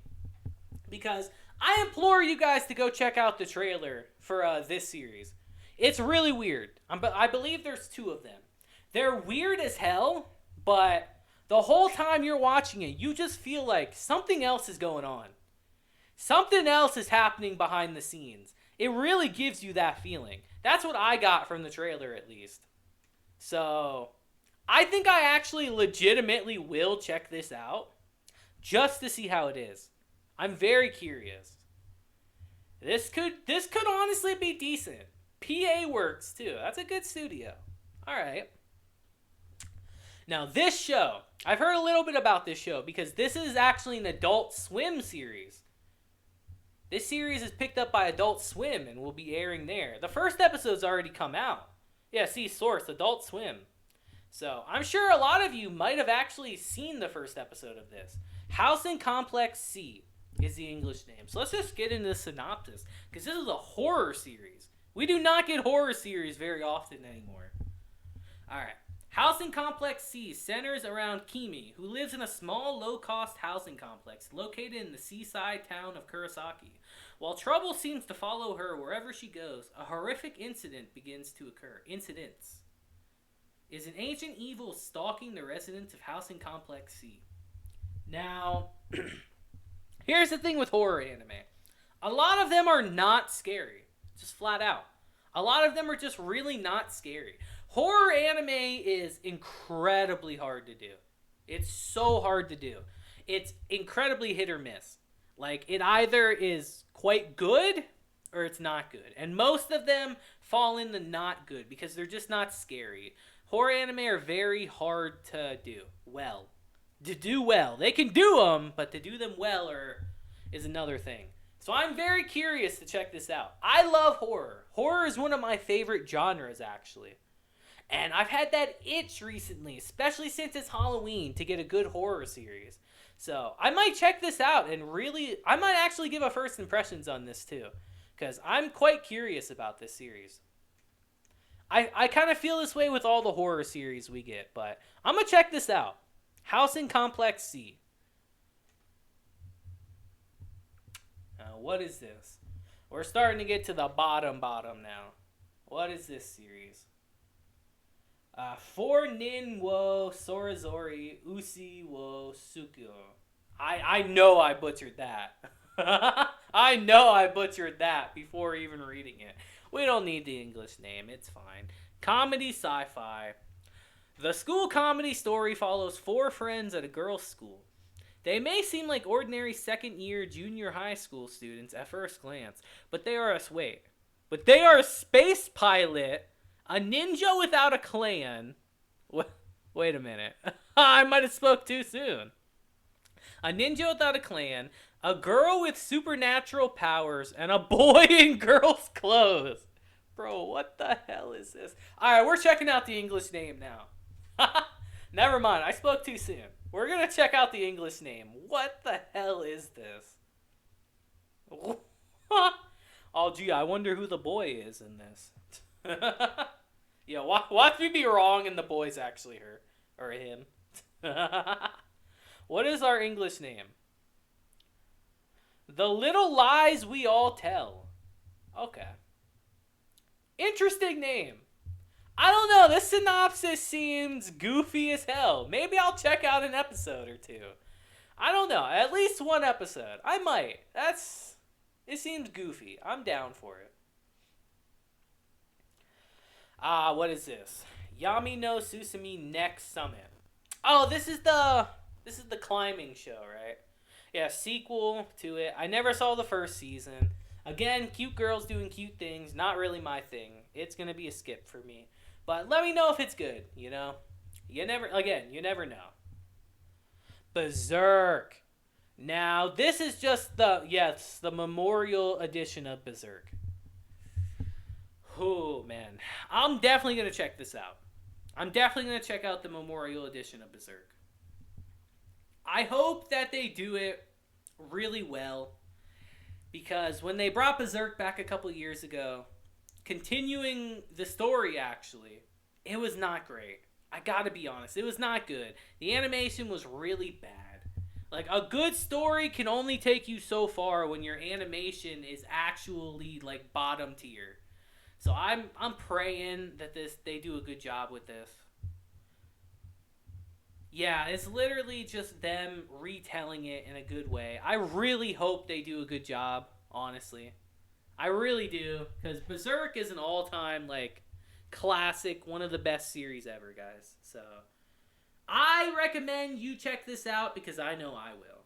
Because I implore you guys to go check out the trailer for this series. It's really weird. I believe there's 2 of them. They're weird as hell, but the whole time you're watching it, you just feel like something else is going on. Something else is happening behind the scenes. It really gives you that feeling. That's what I got from the trailer, at least. So, I think I actually legitimately will check this out just to see how it is. I'm very curious. This could honestly be decent. PA Works too. That's a good studio. All right. Now this show, I've heard a little bit about this show because this is actually an Adult Swim series. This series is picked up by Adult Swim and will be airing there. The first episode's already come out. Yeah, see, source, Adult Swim. So, I'm sure a lot of you might have actually seen the first episode of this. Housing Complex C is the English name. So let's just get into the synopsis, because this is a horror series. We do not get horror series very often anymore. Alright. Housing Complex C centers around Kimi, who lives in a small, low-cost housing complex located in the seaside town of Kurosaki. While trouble seems to follow her wherever she goes, a horrific incident begins to occur. Incidents. Is an ancient evil stalking the residents of Housing Complex C. Now, here's the thing with horror anime. A lot of them are not scary. Just flat out. A lot of them are just really not scary. Horror anime is incredibly hard to do. It's so hard to do. It's incredibly hit or miss. Like, it either is quite good or it's not good. And most of them fall in the not good because they're just not scary. Horror anime are very hard to do well. To do well. They can do them, but to do them well is another thing. So I'm very curious to check this out. I love horror. Horror is one of my favorite genres, actually. And I've had that itch recently, especially since it's Halloween, to get a good horror series. So I might check this out and I might actually give a first impressions on this too. Because I'm quite curious about this series. I kind of feel this way with all the horror series we get, but I'm going to check this out. Housing Complex C. What is this? We're starting to get to the bottom now. What is this series? For Nin wo Sorazori Usi wo Sukuo. I know I butchered that. I know I butchered that before even reading it. We don't need the English name. It's fine. Comedy sci-fi. The school comedy story follows 4 friends at a girls' school. They may seem like ordinary second-year junior high school students at first glance, but they are a space pilot, a ninja without a clan. Wait a minute. I might have spoke too soon. A ninja without a clan, a girl with supernatural powers, and a boy in girl's clothes. Bro, what the hell is this? Alright, we're checking out the English name now. Never mind, I spoke too soon. We're gonna check out the English name. What the hell is this? Oh, gee, I wonder who the boy is in this. Yeah, watch me be wrong and the boy's actually her. Or him. What is our English name? The Little Lies We All Tell. Okay. Interesting name. I don't know, this synopsis seems goofy as hell. Maybe I'll check out an episode or two. I don't know, at least one episode. I might. It seems goofy. I'm down for it. What is this? Yami no Susumi Next Summit. Oh, this is the climbing show, right? Yeah, sequel to it. I never saw the first season. Again, cute girls doing cute things. Not really my thing. It's going to be a skip for me. But let me know if it's good, you know? You never know. Berserk. Now, this is just the memorial edition of Berserk. Oh, man. I'm definitely going to check this out. I'm definitely going to check out the memorial edition of Berserk. I hope that they do it really well. Because when they brought Berserk back a couple years ago, continuing the story, actually, it was not great. I gotta be honest, it was not good. The animation was really bad. Like, a good story can only take you so far when your animation is actually, like, bottom tier. So I'm praying that they do a good job with this. Yeah, it's literally just them retelling it in a good way. I really hope they do a good job, honestly. I really do, because Berserk is an all-time like classic, one of the best series ever, guys. So I recommend you check this out because I know I will.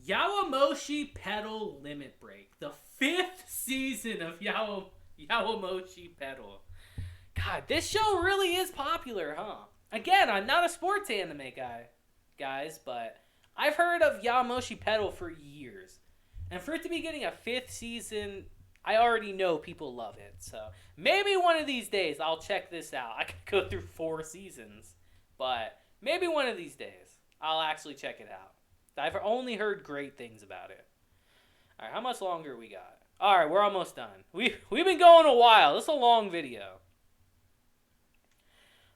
Yawamoshi Pedal Limit Break, the fifth season of Yawamoshi Pedal. God, this show really is popular, huh? Again, I'm not a sports anime guy, guys, but I've heard of Yawamoshi Pedal for years. And for it to be getting a fifth season, I already know people love it. So maybe one of these days I'll check this out. I could go through 4 seasons, but maybe one of these days I'll actually check it out. I've only heard great things about it. All right, how much longer we got? All right, we're almost done. We've been going a while. This is a long video.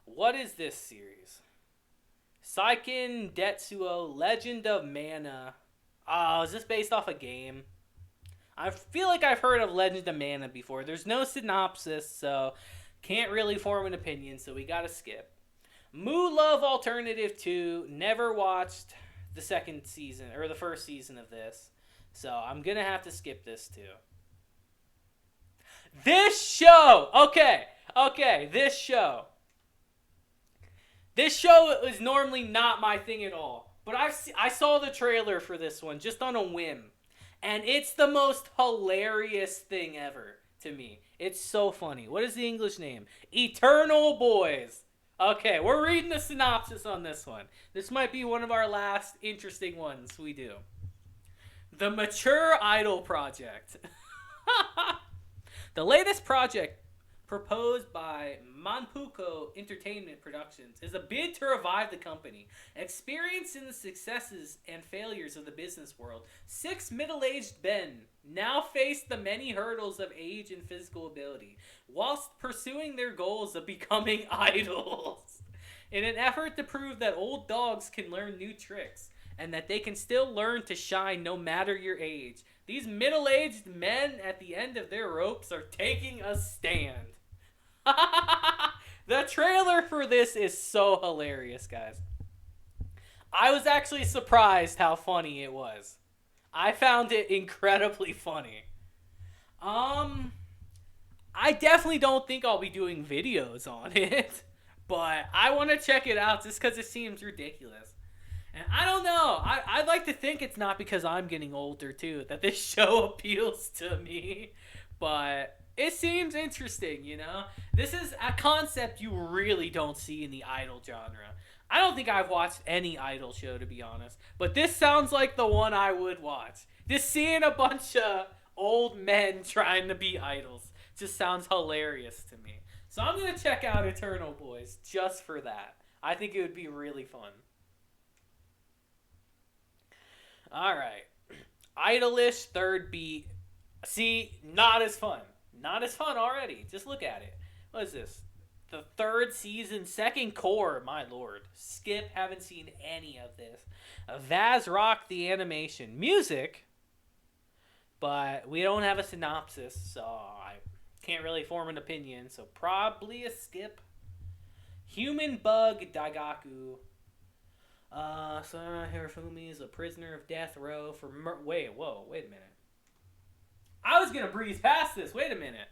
What is this series? Seiken Detsuo Legend of Mana. Oh, is this based off a game? I feel like I've heard of Legend of Mana before. There's no synopsis, so can't really form an opinion, so we gotta skip. Moo Love Alternative 2. Never watched the second season, or the first season of this, so I'm gonna have to skip this too. This show! Okay, this show. This show is normally not my thing at all, but I saw the trailer for this one just on a whim, and it's the most hilarious thing ever to me. It's so funny. What is the English name? Eternal Boys. Okay, we're reading the synopsis on this one. This might be one of our last interesting ones we do. The Mature Idol Project. The latest project proposed by Manpuko Entertainment Productions is a bid to revive the company. Experienced in the successes and failures of the business world, 6 middle-aged men now face the many hurdles of age and physical ability, whilst pursuing their goals of becoming idols. In an effort to prove that old dogs can learn new tricks, and that they can still learn to shine no matter your age, these middle-aged men at the end of their ropes are taking a stand. The trailer for this is so hilarious, guys. I was actually surprised how funny it was. I found it incredibly funny. I definitely don't think I'll be doing videos on it, but I want to check it out just because it seems ridiculous. And I don't know. I'd like to think it's not because I'm getting older, too, that this show appeals to me. But it seems interesting, you know? This is a concept you really don't see in the idol genre. I don't think I've watched any idol show, to be honest. But this sounds like the one I would watch. Just seeing a bunch of old men trying to be idols just sounds hilarious to me. So I'm going to check out Eternal Boys just for that. I think it would be really fun. Alright. Idolish third beat. See, not as fun. Not as fun already. Just look at it. What is this? The third season, second core. My lord. Skip, haven't seen any of this. Vaz Rock the animation. Music. But we don't have a synopsis, so I can't really form an opinion. So probably a skip. Human Bug Daigaku. So Hirofumi is a prisoner of death row for wait a minute. I was gonna breeze past this. Wait a minute.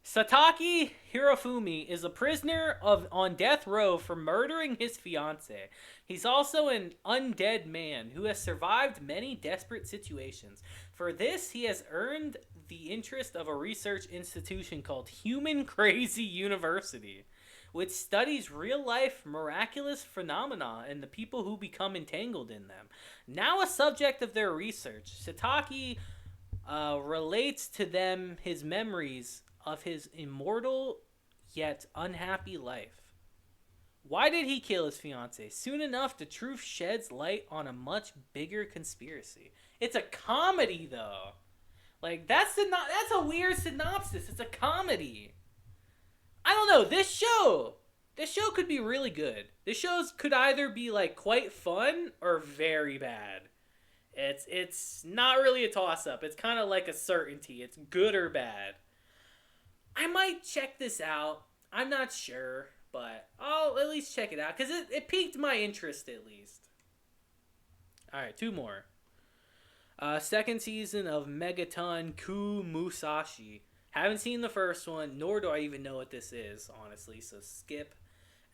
Sataki Hirofumi is a prisoner on death row for murdering his fiancée. He's also an undead man who has survived many desperate situations. For this, he has earned the interest of a research institution called Human Crazy University, which studies real-life miraculous phenomena and the people who become entangled in them. Now a subject of their research, Sataki relates to them his memories of his immortal yet unhappy life. Why did he kill his fiancée? Soon enough, the truth sheds light on a much bigger conspiracy. It's a comedy, though. Like, that's a weird synopsis. It's a comedy. I don't know. This show could be really good. This show could either be, like, quite fun or very bad. It's not really a toss-up. It's kind of like a certainty. It's good or bad. I might check this out. I'm not sure. But I'll at least check it out because it piqued my interest at least. Alright, 2 more. Second season of Megaton Ku Musashi. Haven't seen the first one, nor do I even know what this is, honestly, so skip.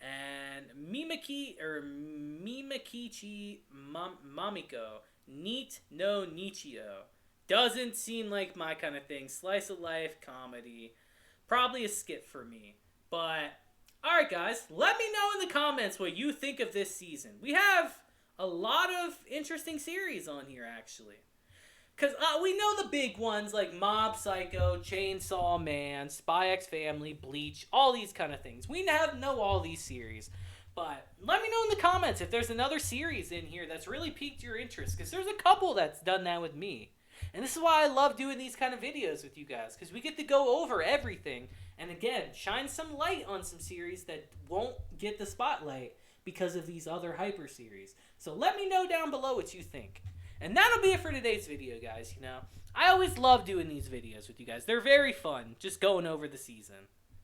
And Mimikichi Mamiko Neat no Nichio. Doesn't seem like my kind of thing. Slice of life comedy. Probably a skip for me. But, alright guys, let me know in the comments what you think of this season. We have a lot of interesting series on here, actually. Because we know the big ones like Mob Psycho, Chainsaw Man, Spy X Family, Bleach, all these kind of things. We know all these series. But let me know in the comments if there's another series in here that's really piqued your interest. Because there's a couple that's done that with me. And this is why I love doing these kind of videos with you guys. Because we get to go over everything. And again, shine some light on some series that won't get the spotlight because of these other hyper series. So let me know down below what you think. And that'll be it for today's video, guys. I always love doing these videos with you guys. They're very fun, just going over the season.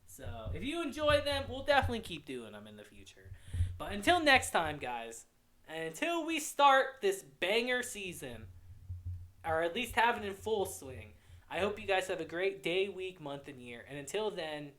So if you enjoy them, we'll definitely keep doing them in the future. But until next time, guys, and until we start this banger season, or at least have it in full swing, I hope you guys have a great day, week, month, and year. And until then,